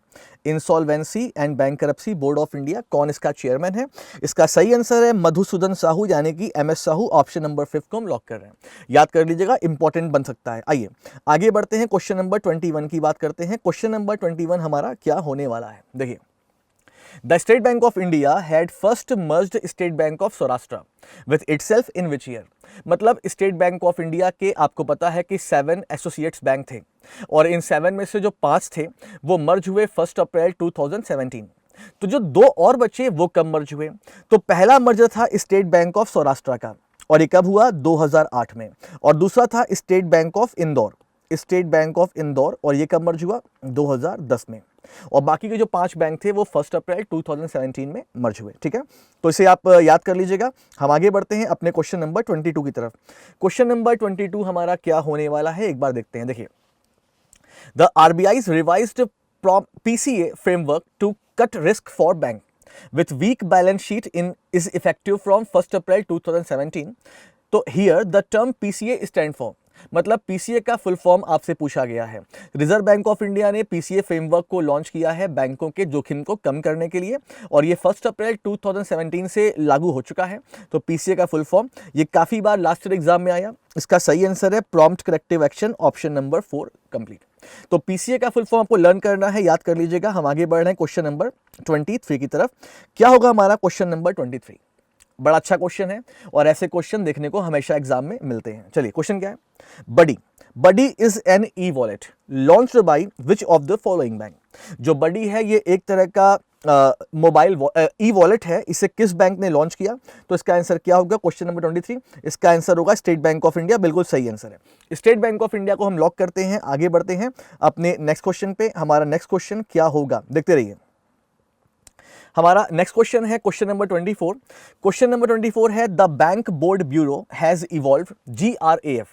Speaker 2: Insolvency and Bankruptcy Board of India, कौन इसका चेयरमैन है? इसका सही आंसर है मधुसूदन साहू, यानी कि MS साहू। ऑप्शन नंबर 5 को हम लॉक कर रहे हैं। याद कर लीजिएगा, इंपॉर्टेंट बन सकता है। आइए आगे बढ़ते हैं, क्वेश्चन नंबर 21 की बात करते हैं। क्वेश्चन नंबर 21 हमारा क्या होने वाला है, देखिए। The State Bank of India had first merged State Bank of Saurashtra with itself in which year? मतलब स्टेट बैंक ऑफ इंडिया के आपको पता है कि 7 एसोसिएट्स बैंक थे और इन 7 में से जो 5 थे वो मर्ज हुए 1 अप्रैल 2017। तो जो 2 और बचे वो कब मर्ज हुए? तो पहला मर्जर था स्टेट बैंक ऑफ सौराष्ट्र का, और ये कब हुआ? 2008 में। और दूसरा था state bank of Indore, state bank of Indore, और ये कब मर्ज हुआ? 2010 में। और बाकी के जो 5 बैंक थे वो 1 अप्रैल 2017 में मर्ज हुए। ठीक है, तो इसे आप याद कर लीजिएगा। हम आगे बढ़ते हैं अपने क्वेश्चन नंबर 22 की तरफ। क्वेश्चन नंबर 22 हमारा क्या होने वाला है, एक बार देखते हैं। देखिए, the RBI's revised PCA framework to cut risk for bank with weak balance sheet is effective from 1 April 2017. तो here the term PCA stand for, मतलब PCA का फुल फॉर्म आपसे पूछा गया है। रिजर्व बैंक ऑफ इंडिया ने PCA फ्रेमवर्क को लॉन्च किया है बैंकों के जोखिम को कम करने के लिए, और ये 1 अप्रैल 2017 से लागू हो चुका है। तो PCA का फुल फॉर्म, ये काफ़ी बार लास्ट ईयर एग्जाम में आया। इसका सही आंसर है prompt corrective action, option number 4 complete. तो PCA का फुल फॉर्म आपको लर्न करना है, याद कर लीजिएगा। हम आगे बढ़ रहे हैं क्वेश्चन नंबर 23 की तरफ। क्या होगा हमारा क्वेश्चन नंबर 23? बड़ा अच्छा क्वेश्चन है और ऐसे क्वेश्चन देखने को हमेशा एग्जाम में मिलते हैं। चलिए, क्वेश्चन क्या है? Buddy is an e wallet launched by which of the following bank? जो बडी है ये एक तरह का मोबाइल ई वॉलेट है, इसे किस बैंक ने लॉन्च किया? तो इसका आंसर क्या होगा क्वेश्चन नंबर 23? इसका आंसर होगा स्टेट बैंक ऑफ इंडिया, बिल्कुल सही आंसर है। स्टेट बैंक ऑफ इंडिया को हम लॉक करते हैं। आगे बढ़ते हैं अपने नेक्स्ट क्वेश्चन पे। हमारा नेक्स्ट क्वेश्चन क्या होगा, देखते रहिए। हमारा नेक्स्ट क्वेश्चन है क्वेश्चन नंबर 24। क्वेश्चन नंबर 24 है the bank board bureau has evolve GRAF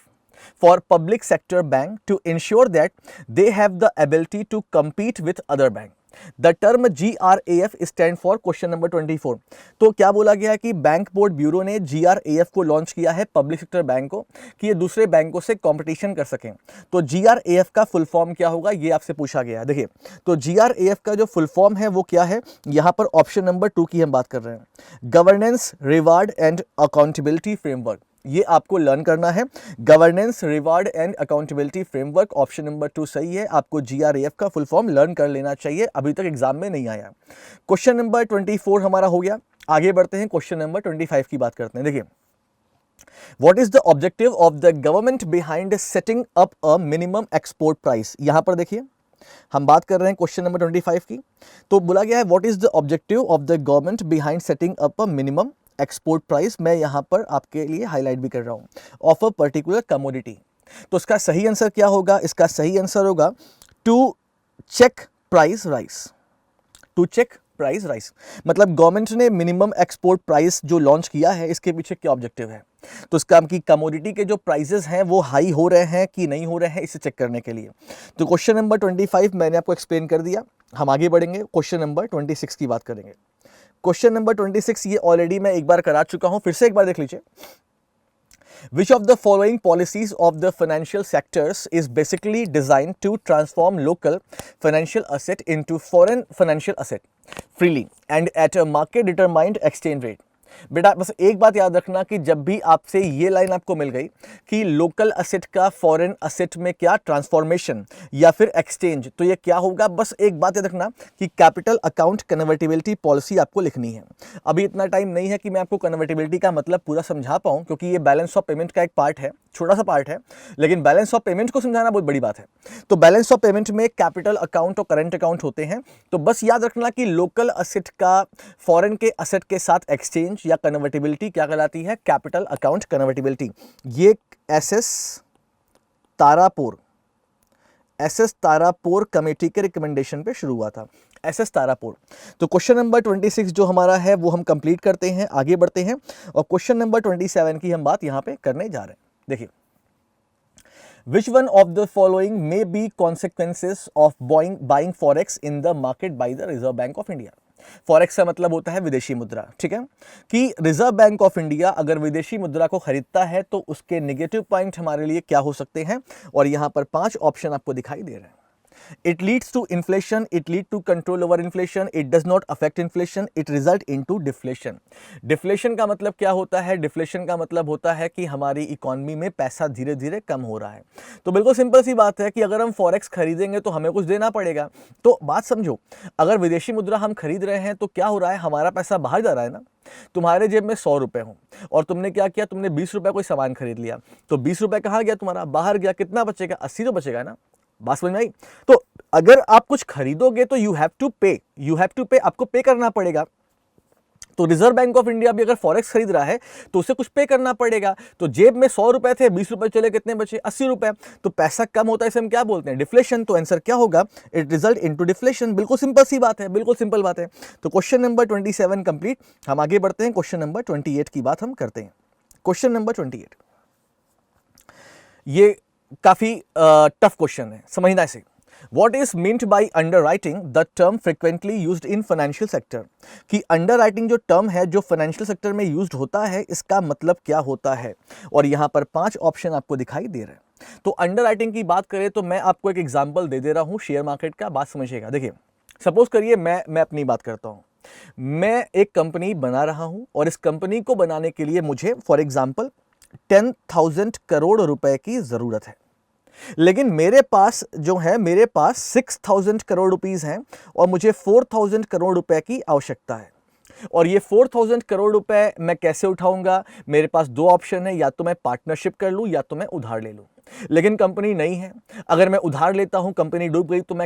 Speaker 2: for public sector bank to ensure that they have the ability to compete with other bank. The term GRAF stand for question number 24। तो क्या बोला गया है कि बैंक बोर्ड ब्यूरो ने GRAF को लॉन्च किया है पब्लिक सेक्टर बैंक को, कि ये दूसरे बैंकों से कंपटीशन कर सकें। तो GRAF का फुल फॉर्म क्या होगा, ये आपसे पूछा गया है। देखिए, तो GRAF का जो फुल फॉर्म है वो क्या है? यहाँ पर ऑप्शन नंबर 2 की हम बात कर रहे हैं, governance reward and accountability framework. ये आपको लर्न करना है, governance reward and accountability framework. Option number 2 सही है। आपको GRAF का फुल फॉर्म लर्न कर लेना चाहिए, अभी तक एग्जाम में नहीं आया। क्वेश्चन नंबर 24 हमारा हो गया। आगे बढ़ते हैं, क्वेश्चन नंबर 25 की बात करते हैं। देखिए, what is the objective of the government behind setting up a minimum export price? यहां पर देखिए, हम बात कर रहे हैं क्वेश्चन नंबर 25 की। तो बोला गया है what is the objective of the government behind setting up a minimum export price. मैं यहां पर आपके लिए हाईलाइट भी कर रहा हूं, ऑफ अ पर्टिकुलर कमोडिटी। तो इसका सही आंसर क्या होगा? इसका सही आंसर होगा to check price rise. To check price rise, मतलब गवर्नमेंट ने मिनिमम एक्सपोर्ट प्राइस जो लॉन्च किया है, इसके पीछे क्या ऑब्जेक्टिव है? तो इसका की कमोडिटी के जो प्राइसेस हैं वो हाई हो रहे हैं कि नहीं हो रहे हैं, इसे चेक करने के लिए। तो क्वेश्चन नंबर 25 मैंने आपको एक्सप्लेन कर दिया। हम आगे बढ़ेंगे, क्वेश्चन नंबर 26 की बात करेंगे। क्वेश्चन नंबर 26 ये ऑलरेडी मैं एक बार करा चुका हूं, फिर से एक बार देख लीजिए। Which of the following policies of the financial sectors is basically designed to transform local financial asset into foreign financial asset freely and at a market determined exchange rate? बेटा बस एक बात याद रखना कि जब भी आपसे ये लाइन आपको मिल गई कि लोकल असेट का फॉरेन असेट में क्या ट्रांसफॉर्मेशन या फिर एक्सचेंज, तो ये क्या होगा? बस एक बात याद रखना कि कैपिटल अकाउंट कन्वर्टिबिलिटी पॉलिसी आपको लिखनी है। अभी इतना टाइम नहीं है कि मैं आपको कन्वर्टिबिलिटी का मतलब पूरा समझा पाऊँ, क्योंकि ये बैलेंस ऑफ पेमेंट का एक पार्ट है, छोटा सा पार्ट है, लेकिन बैलेंस ऑफ पेमेंट को समझाना बहुत बड़ी बात है। तो बैलेंस ऑफ पेमेंट में कैपिटल अकाउंट और करंट अकाउंट होते हैं। तो बस याद रखना कि लोकल असेट का फॉरेन के असेट के साथ एक्सचेंज या कन्वर्टिबिलिटी क्या कहलाती है? Capital account convertibility. ये एसएस तारापुर कमेटी के रिकमेंडेशन पे शुरू हुआ था, एसएस तारापुर। तो क्वेश्चन नंबर 26 जो हमारा है वो हम कंप्लीट करते हैं, आगे बढ़ते हैं और क्वेश्चन नंबर 27 की हम बात यहां पे करने जा रहे हैं। देखिए, Which one of the following may be consequences of buying forex in the market by the Reserve Bank of India? Forex का मतलब होता है विदेशी मुद्रा, ठीक है, कि रिजर्व बैंक ऑफ इंडिया अगर विदेशी मुद्रा को खरीदता है तो उसके नेगेटिव पॉइंट हमारे लिए क्या हो सकते हैं, और यहां पर 5 ऑप्शन आपको दिखाई दे रहे हैं। It leads to inflation, it leads to control over inflation, it does not affect inflation, it result into deflation. Deflation का मतलब क्या होता है? Deflation का मतलब होता है कि हमारी इकोनॉमी में पैसा धीरे धीरे कम हो रहा है। तो बिल्कुल सिंपल सी बात है कि अगर हम फॉरेक्स खरीदेंगे तो हमें कुछ देना पड़ेगा। तो बात समझो, अगर विदेशी मुद्रा हम खरीद रहे हैं तो क्या हो रहा है, हमारा पैसा बाहर जा रहा है ना। तुम्हारे जेब में 100 रुपए हो और तुमने क्या किया, तुमने 20 रुपए कोई सामान खरीद लिया, तो 20 रुपए कहाँ गया तुम्हारा, बाहर गया। कितना बचेगा? 80 तो बचेगा ना। बात समझ में आई? तो अगर आप कुछ खरीदोगे तो यू हैव टू पे, आपको पे करना पड़ेगा। तो रिजर्व बैंक ऑफ इंडिया भी अगर फॉरेक्स खरीद रहा है तो उसे कुछ पे करना पड़ेगा। तो जेब में 100 रुपए थे, 20 रुपए चले, कितने बचे? 80 रुपए। तो पैसा कम होता है, इसे हम क्या बोलते हैं? डिफ्लेशन। तो आंसर क्या होगा? It result into deflation. बिल्कुल सिंपल सी बात है, बिल्कुल सिंपल बात है। तो क्वेश्चन नंबर 27 कंप्लीट। हम आगे बढ़ते हैं, क्वेश्चन नंबर 28 की बात हम करते हैं। क्वेश्चन नंबर 28, ये काफी टफ क्वेश्चन है, समझना इसे। What is meant by underwriting, the term frequently used in financial sector? कि underwriting जो टर्म है जो फाइनेंशियल सेक्टर में यूज्ड होता है, इसका मतलब क्या होता है? और यहाँ पर 5 ऑप्शन आपको दिखाई दे रहे हैं। तो अंडरराइटिंग की बात करें तो मैं आपको एक एग्जांपल दे दे रहा हूँ शेयर मार्केट का, बात समझिएगा। देखिए, सपोज करिए मैं अपनी बात करता हूँ। मैं एक कंपनी बना रहा हूँ और इस कंपनी को बनाने के लिए मुझे फॉर एग्जाम्पल 10,000 करोड़ रुपए की जरूरत है, लेकिन मेरे पास जो है, मेरे पास 6,000 करोड़ रुपीस हैं और मुझे 4,000 करोड़ रुपए की आवश्यकता है। और ये 4,000 करोड़ रुपए मैं कैसे उठाऊंगा? मेरे पास 2 ऑप्शन है, या तो मैं पार्टनरशिप कर लूं या तो मैं उधार ले लूं। लेकिन कंपनी नहीं है। अगर मैं उधार लेता हूं, कंपनी डूब गई, तो मैं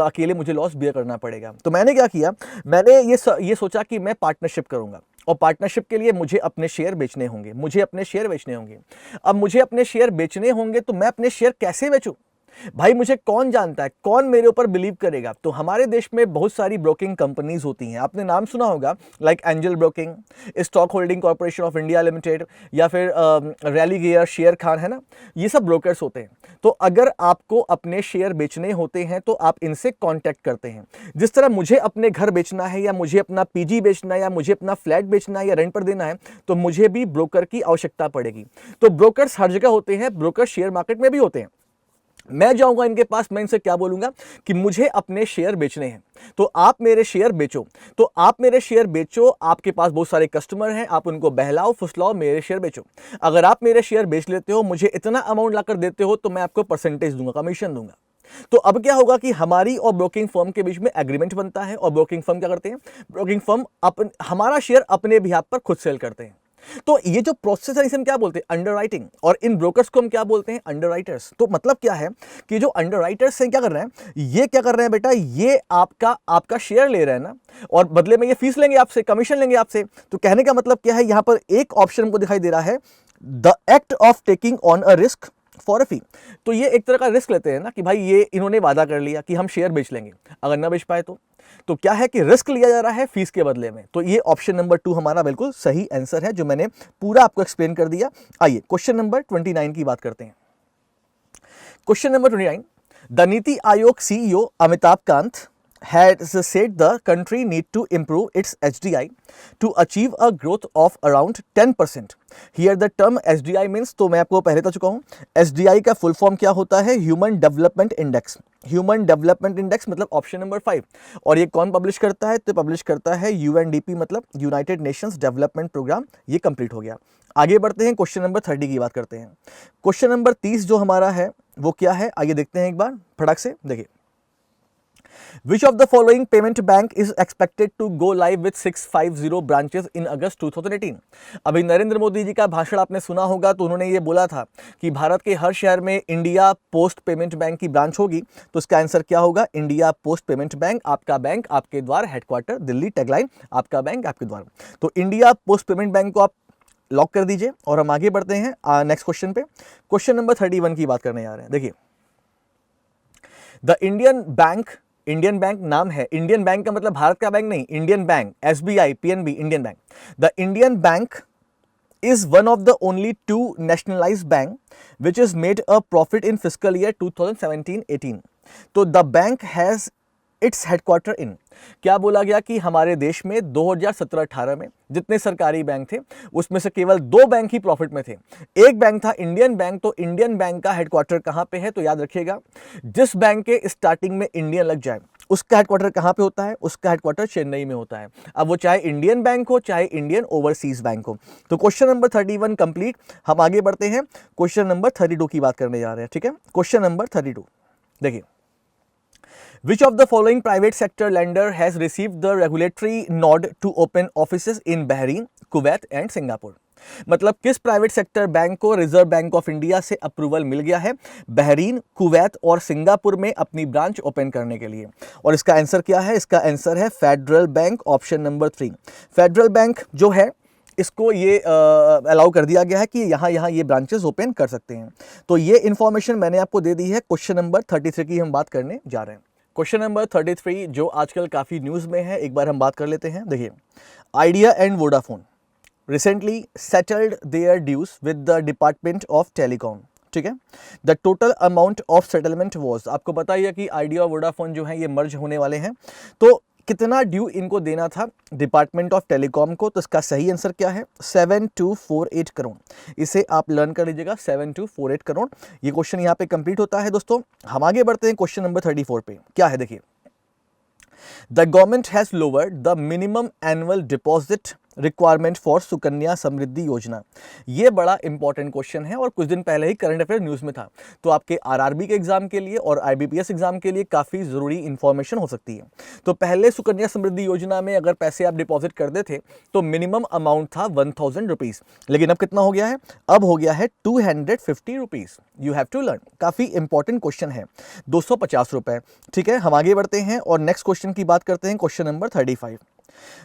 Speaker 2: अकेले मुझे लॉस बियर करना पड़ेगा। तो मैंने क्या किया, मैंने ये सोचा कि मैं पार्टनरशिप करूंगा, और पार्टनरशिप के लिए मुझे अपने शेयर बेचने होंगे, अब मुझे अपने शेयर बेचने होंगे, तो मैं अपने शेयर कैसे बेचूं? भाई मुझे कौन जानता है, कौन मेरे ऊपर बिलीव करेगा? तो हमारे देश में बहुत सारी ब्रोकिंग कंपनीज होती हैं, आपने नाम सुना होगा, like angel broking, stock holding corporation of India limited, या फिर रैली गियर, शेयर खान, है ना, ये सब ब्रोकर्स होते हैं। तो अगर आपको अपने शेयर बेचने होते हैं तो आप इनसे कांटेक्ट करते हैं। जिस तरह मुझे अपने घर बेचना है, या मुझे अपना पीजी बेचना है, या मुझे अपना फ्लैट बेचना है, या रेंट पर देना है, तो मुझे भी ब्रोकर की आवश्यकता पड़ेगी। तो ब्रोकर्स हर जगह होते हैं, ब्रोकर शेयर मार्केट में भी होते हैं। मैं जाऊंगा इनके पास, मैं इनसे क्या बोलूंगा कि मुझे अपने शेयर बेचने हैं, तो आप मेरे शेयर बेचो। आपके पास बहुत सारे कस्टमर हैं, आप उनको बहलाओ फुसलाओ, मेरे शेयर बेचो। अगर आप मेरे शेयर बेच लेते हो, मुझे इतना अमाउंट लाकर देते हो, तो मैं आपको परसेंटेज दूंगा, कमीशन दूंगा। तो अब क्या होगा कि हमारी और ब्रोकिंग फर्म के बीच में एग्रीमेंट बनता है, और ब्रोकिंग फर्म क्या करते हैं, ब्रोकिंग फर्म हमारा शेयर अपने बिहाफ पर खुद सेल करते हैं। तो ये जो प्रोसेस है, इसे हम क्या बोलते हैं? अंडरराइटिंग। और इन ब्रोकर्स को हम क्या बोलते हैं? अंडरराइटर्स। तो मतलब क्या है कि जो अंडरराइटर्स हैं क्या कर रहे हैं, ये क्या कर रहे हैं बेटा, ये आपका शेयर ले रहे हैं ना, और बदले में ये फीस लेंगे आपसे, कमीशन लेंगे आपसे। तो कहने का मतलब क्या है, यहां पर एक ऑप्शन हमको दिखाई दे रहा है, the act of taking on a risk for a fee. तो ये एक तरह का रिस्क लेते हैं ना, कि भाई ये इन्होंने वादा कर लिया कि हम शेयर बेच लेंगे, अगर ना बेच पाए तो क्या है कि रिस्क लिया जा रहा है फीस के बदले में। तो ये ऑप्शन नंबर 2 हमारा बिल्कुल सही आंसर है, जो मैंने पूरा आपको एक्सप्लेन कर दिया। आइए क्वेश्चन नंबर 29 की बात करते हैं। Question number 29, the NITI Aayog CEO Amitabh Kant has said the country need to improve its HDI to achieve a growth of around 10%. Here the term HDI means, तो मैं आपको पहले बता चुका हूँ, HDI का फुल फॉर्म क्या होता है? Human development index. Human development index मतलब ऑप्शन नंबर 5। और ये कौन पब्लिश करता है? तो पब्लिश करता है UNDP, मतलब यूनाइटेड नेशंस डेवलपमेंट प्रोग्राम। ये कंप्लीट हो गया। आगे बढ़ते हैं, क्वेश्चन नंबर 30 की बात करते हैं। क्वेश्चन नंबर 30 जो हमारा है वो क्या है, आइए देखते हैं एक बार फटाक से। देखिए, Which of the following payment bank is expected to go live with 650 branches in August 2018? अभी नरेंद्र मोदी जी का भाषण आपने सुना होगा, तो उन्होंने ये बोला था कि भारत के हर शहर में इंडिया पोस्ट पेमेंट बैंक की ब्रांच होगी। तो इसका आंसर क्या होगा? इंडिया पोस्ट पेमेंट बैंक, आपका बैंक आपके द्वार, हेडक्वार्टर दिल्ली, टैगलाइन आपका बैंक आपके द्वार। तो इंडिया पोस्ट पेमेंट बैंक को आप लॉक कर दीजिए, और हम आगे बढ़ते हैं नेक्स्ट क्वेश्चन पे। क्वेश्चन नंबर 31 की बात करने जा रहे हैं। देखिए, द इंडियन बैंक नाम है, इंडियन बैंक का मतलब भारत का बैंक नहीं, Indian bank, SBI, PNB, Indian bank. The Indian bank is one of the only 2 nationalized bank which has made a profit in fiscal year 2017-18. तो the bank has its headquarter in. क्या बोला गया कि हमारे देश में 2017-18 में जितने सरकारी बैंक थे उसमें से केवल 2 बैंक ही प्रॉफिट में थे। एक बैंक था इंडियन बैंक। तो इंडियन बैंक का हेडक्वार्टर कहां पे है? तो याद रखिएगा, जिस बैंक के स्टार्टिंग में इंडियन लग जाए उसका हेडक्वार्टर कहां पे होता है? उसका हेडक्वार्टर चेन्नई में होता है। अब वो चाहे इंडियन बैंक हो चाहे इंडियन ओवरसीज बैंक हो। तो क्वेश्चन नंबर 31 कंप्लीट। हम आगे बढ़ते हैं, क्वेश्चन नंबर 32 की बात करने जा रहे हैं। ठीक है, क्वेश्चन नंबर 32 देखिए, Which of the following private sector lender has received the regulatory nod to open offices in Bahrain, Kuwait and Singapore? मतलब किस प्राइवेट सेक्टर बैंक को रिजर्व बैंक ऑफ इंडिया से अप्रूवल मिल गया है बहरीन, कुवैत और सिंगापुर में अपनी ब्रांच ओपन करने के लिए? और इसका आंसर क्या है? इसका आंसर है federal bank, option number 3। Federal bank जो है इसको ये अलाउ कर दिया गया है कि यहाँ ये ब्रांचेस ओपन कर सकते हैं। तो ये इंफॉर्मेशन मैंने आपको दे दी है। क्वेश्चन नंबर 33 की हम बात करने जा रहे हैं। क्वेश्चन नंबर 33 जो आजकल काफ़ी न्यूज़ में है, एक बार हम बात कर लेते हैं। देखिए, Idea and Vodafone recently settled their dues with the Department of Telecom. ठीक है, the total amount of settlement was, आपको पता ही है कि आइडिया और वोडाफोन जो है ये मर्ज होने वाले हैं। तो कितना ड्यू इनको देना था डिपार्टमेंट ऑफ टेलीकॉम को? तो इसका सही आंसर क्या है? 7248 करोड़। इसे आप लर्न कर लीजिएगा, 7248 करोड़। ये क्वेश्चन यहाँ पे कंप्लीट होता है दोस्तों। हम आगे बढ़ते हैं क्वेश्चन नंबर 34 पे। क्या है देखिए, the government has lowered the minimum annual deposit requirement for Sukanya Samriddhi Yojana. ये बड़ा इंपॉर्टेंट क्वेश्चन है और कुछ दिन पहले ही करंट अफेयर न्यूज़ में था। तो आपके आरआरबी के एग्जाम के लिए और आईबीपीएस एग्जाम के लिए काफ़ी ज़रूरी इंफॉर्मेशन हो सकती है। तो पहले सुकन्या समृद्धि योजना में अगर पैसे आप डिपॉजिट करते थे तो मिनिमम अमाउंट था 1000 रुपीज़, लेकिन अब कितना हो गया है? अब हो गया है 250 rupees. You have to learn. काफ़ी इंपॉर्टेंट क्वेश्चन है, 250 रुपये। ठीक है, हम आगे बढ़ते हैं और नेक्स्ट क्वेश्चन की बात करते हैं, क्वेश्चन नंबर 35।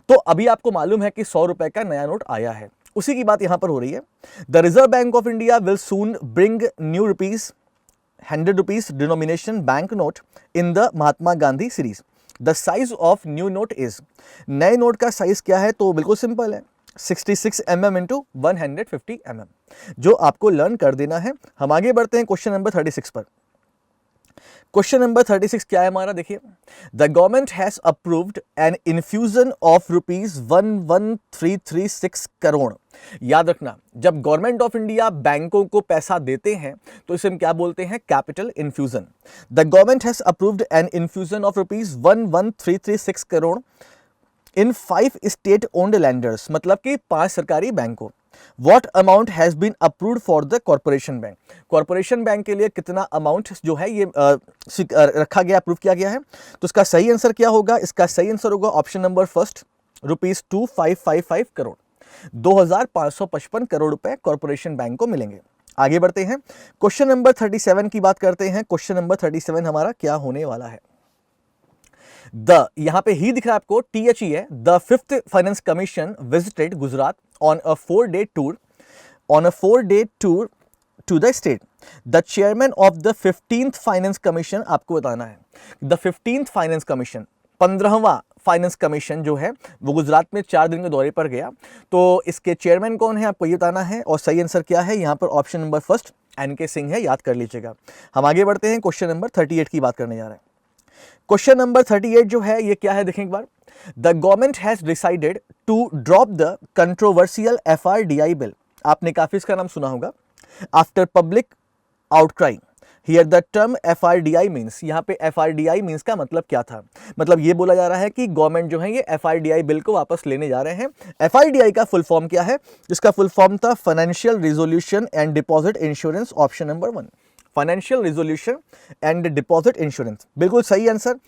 Speaker 2: तो अभी आपको मालूम है कि 100 रुपए का नया नोट आया है, उसी की बात यहां पर हो रही है। The reserve bank of India will soon bring new rupees 100 rupees denomination bank note in the Mahatma Gandhi series. The size of new note is, नए नोट का साइज क्या है? तो बिल्कुल सिंपल है, 66 mm इंटू 150 mm, जो आपको लर्न कर देना है। हम आगे बढ़ते हैं क्वेश्चन नंबर 36 पर। क्वेश्चन नंबर 36 क्या है हमारा? देखिए, the government has approved an infusion of ₹11,336 crore. याद रखना, जब गवर्नमेंट ऑफ इंडिया बैंकों को पैसा देते हैं तो इसे हम क्या बोलते हैं? Capital infusion. The government has approved an infusion of ₹11,336 crore in 5 state owned lenders, मतलब कि 5 सरकारी बैंकों। What amount has been approved for the corporation bank? Corporation bank के लिए कितना अमाउंट जो है ये रखा गया, अप्रूव किया गया है? तो इसका सही आंसर क्या होगा? इसका सही आंसर होगा option number first, ₹2555 crore. 2555 crore रुपए कॉर्पोरेशन बैंक को मिलेंगे। आगे बढ़ते हैं, क्वेश्चन नंबर 37 की बात करते हैं। क्वेश्चन नंबर 37 हमारा क्या होने वाला है? यहां पे ही दिख रहा है आपको, THE है। The 5th finance commission visited Gujarat on a 4-day tour to the state. The chairman of the 15th finance commission, आपको बताना है द 15th फाइनेंस कमीशन, 15वां फाइनेंस कमीशन जो है वो गुजरात में 4 दिन के दौरे पर गया। तो इसके चेयरमैन कौन है आपको ये बताना है, और सही आंसर क्या है? यहाँ पर option number first NK Singh है, याद कर लीजिएगा। हम आगे बढ़ते हैं, क्वेश्चन नंबर 38 की बात करने जा रहे हैं। क्वेश्चन नंबर 38 जो है ये क्या है देखें एक बार। The government has decided to drop the controversial FRDI bill. आपने काफी इसका नाम सुना होगा। After public outcry, here the term FRDI means, यहाँ पे FRDI मीन्स का मतलब क्या था? मतलब ये बोला जा रहा है कि गवर्नमेंट जो है ये FRDI बिल को वापस लेने जा रहे हैं। FRDI का फुल फॉर्म क्या है? जिसका फुल फॉर्म था financial resolution and deposit insurance, option number 1। Financial resolution and deposit insurance, बिल्कुल सही आंसर,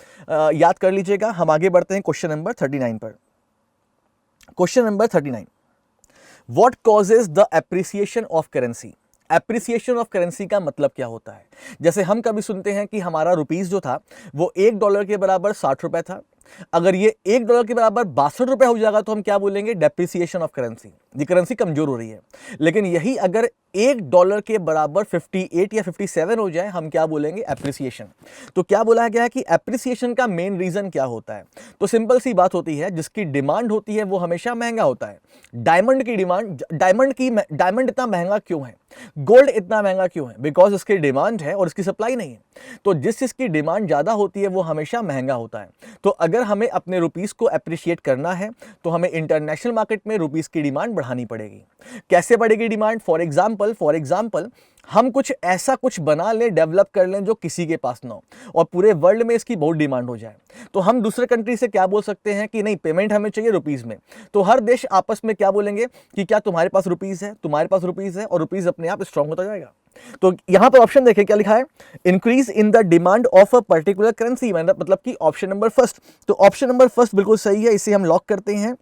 Speaker 2: याद कर लीजिएगा। हम आगे बढ़ते हैं क्वेश्चन नंबर 39 पर। Question number 39, what causes the appreciation of currency? Appreciation of currency का मतलब क्या होता है? जैसे हम कभी सुनते हैं कि हमारा रुपीस जो था वो $1 के बराबर 60 रुपए था, अगर ये $1 के बराबर 62 रुपए हो जाएगा तो हम क्या बोलेंगे, डेप्रिसिएशन ऑफ करेंसी, ये करेंसी कमजोर हो रही है। लेकिन यही अगर $1 के बराबर 58 या 57 हो जाए, हम क्या बोलेंगे, एप्रिसिएशन। तो क्या बोला गया है कि एप्रिसिएशन का मेन रीजन क्या होता है, तो सिंपल सी बात होती है, जिसकी डिमांड होती है वो हमेशा महंगा होता है। डायमंड की डिमांड, डायमंड इतना महंगा क्यों है, गोल्ड इतना महंगा क्यों है, बिकॉज इसकी डिमांड है और इसकी सप्लाई नहीं है। तो जिस चीज की डिमांड ज्यादा होती है वो हमेशा महंगा होता है। तो अगर हमें अपने रुपीस को अप्रिशिएट करना है तो हमें इंटरनेशनल मार्केट में रुपीस की डिमांड बढ़ानी पड़ेगी। कैसे बढ़ेगी डिमांड, फॉर एग्जाम्पल हम कुछ ऐसा कुछ बना लें, डेवलप कर लें जो किसी के पास ना हो और पूरे वर्ल्ड में इसकी बहुत डिमांड हो जाए। तो हम दूसरे कंट्री से क्या बोल सकते हैं कि नहीं, पेमेंट हमें चाहिए रुपीस में। तो हर देश आपस में क्या बोलेंगे कि क्या तुम्हारे पास रुपीस है, तुम्हारे पास रुपीस है, और रुपीस अपने आप स्ट्रांग होता जाएगा। तो यहां पर ऑप्शन देखें क्या लिखा है, increase in the demand of a particular currency, मतलब कि ऑप्शन नंबर फर्स्ट। तो ऑप्शन नंबर फर्स्ट बिल्कुल सही है, इसे हम लॉक करते हैं,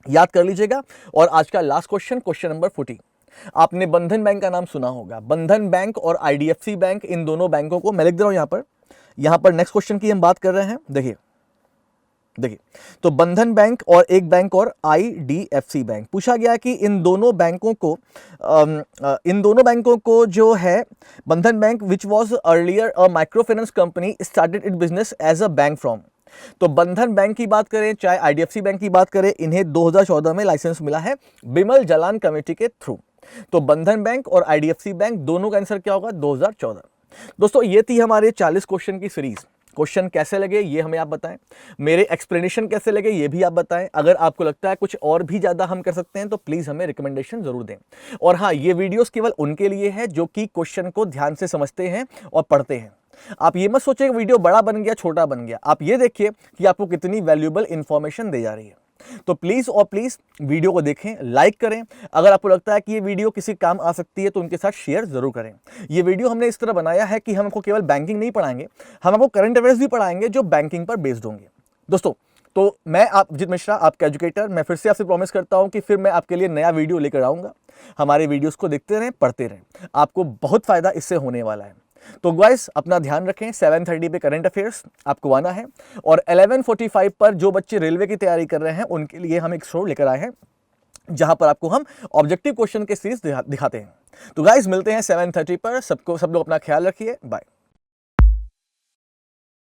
Speaker 2: याद कर लीजिएगा। और आज का लास्ट क्वेश्चन नंबर 40। आपने बंधन बैंक का नाम सुना होगा। बंधन बैंक और आईडीएफसी बैंक, इन दोनों बैंकों को मैं लिख दे रहा हूं यहां पर नेक्स्ट क्वेश्चन की हम बात कर रहे हैं। देखिए तो बंधन बैंक और एक बैंक और आईडीएफसी बैंक, पूछा गया कि इन दोनों बैंकों को जो है, Bandhan Bank which was earlier a micro finance company started it business as a bank from. तो बंधन बैंक की बात करें चाहे आईडीएफसी बैंक की बात करें, इन्हें 2014 में लाइसेंस मिला है बिमल जलान कमेटी के थ्रू। तो बंधन बैंक और आईडीएफसी बैंक दोनों का आंसर क्या होगा, 2014। दोस्तों ये थी हमारे 40 क्वेश्चन की सीरीज। क्वेश्चन कैसे लगे ये हमें आप बताएं, मेरे एक्सप्लेनेशन कैसे लगे ये भी आप बताएं। अगर आपको लगता है कुछ और भी ज़्यादा हम कर सकते हैं तो प्लीज़ हमें रिकमेंडेशन जरूर दें। और हाँ, ये वीडियोस केवल उनके लिए है जो कि क्वेश्चन को ध्यान से समझते हैं और पढ़ते हैं। आप ये मत सोचिए कि वीडियो बड़ा बन गया, छोटा बन गया। आप ये देखिए कि आपको कितनी वैल्यूएबल इंफॉर्मेशन दी जा रही है। तो प्लीज़ वीडियो को देखें, लाइक करें। अगर आपको लगता है कि ये वीडियो किसी काम आ सकती है तो उनके साथ शेयर जरूर करें। ये वीडियो हमने इस तरह बनाया है कि हम आपको केवल बैंकिंग नहीं पढ़ाएंगे, हम आपको करंट अफेयर्स भी पढ़ाएंगे जो बैंकिंग पर बेस्ड होंगे। दोस्तों तो मैं अजीत मिश्रा, आपका एजुकेटर, मैं फिर से आपसे प्रॉमिस करता हूं कि फिर मैं आपके लिए नया वीडियो लेकर आऊंगा। हमारे वीडियोस को देखते रहें, पढ़ते रहें, आपको बहुत फायदा इससे होने वाला है। तो गाइस अपना ध्यान रखें। 7:30 पे करंट अफेयर्स आपको आना है और 11:45 पर जो बच्चे रेलवे की तैयारी कर रहे हैं उनके लिए हम एक शो लेकर आए हैं जहां पर आपको हम ऑब्जेक्टिव क्वेश्चन के सीरीज दिखाते हैं। तो गाइस मिलते हैं 7:30 पर। सब लोग अपना ख्याल रखिए। बाय।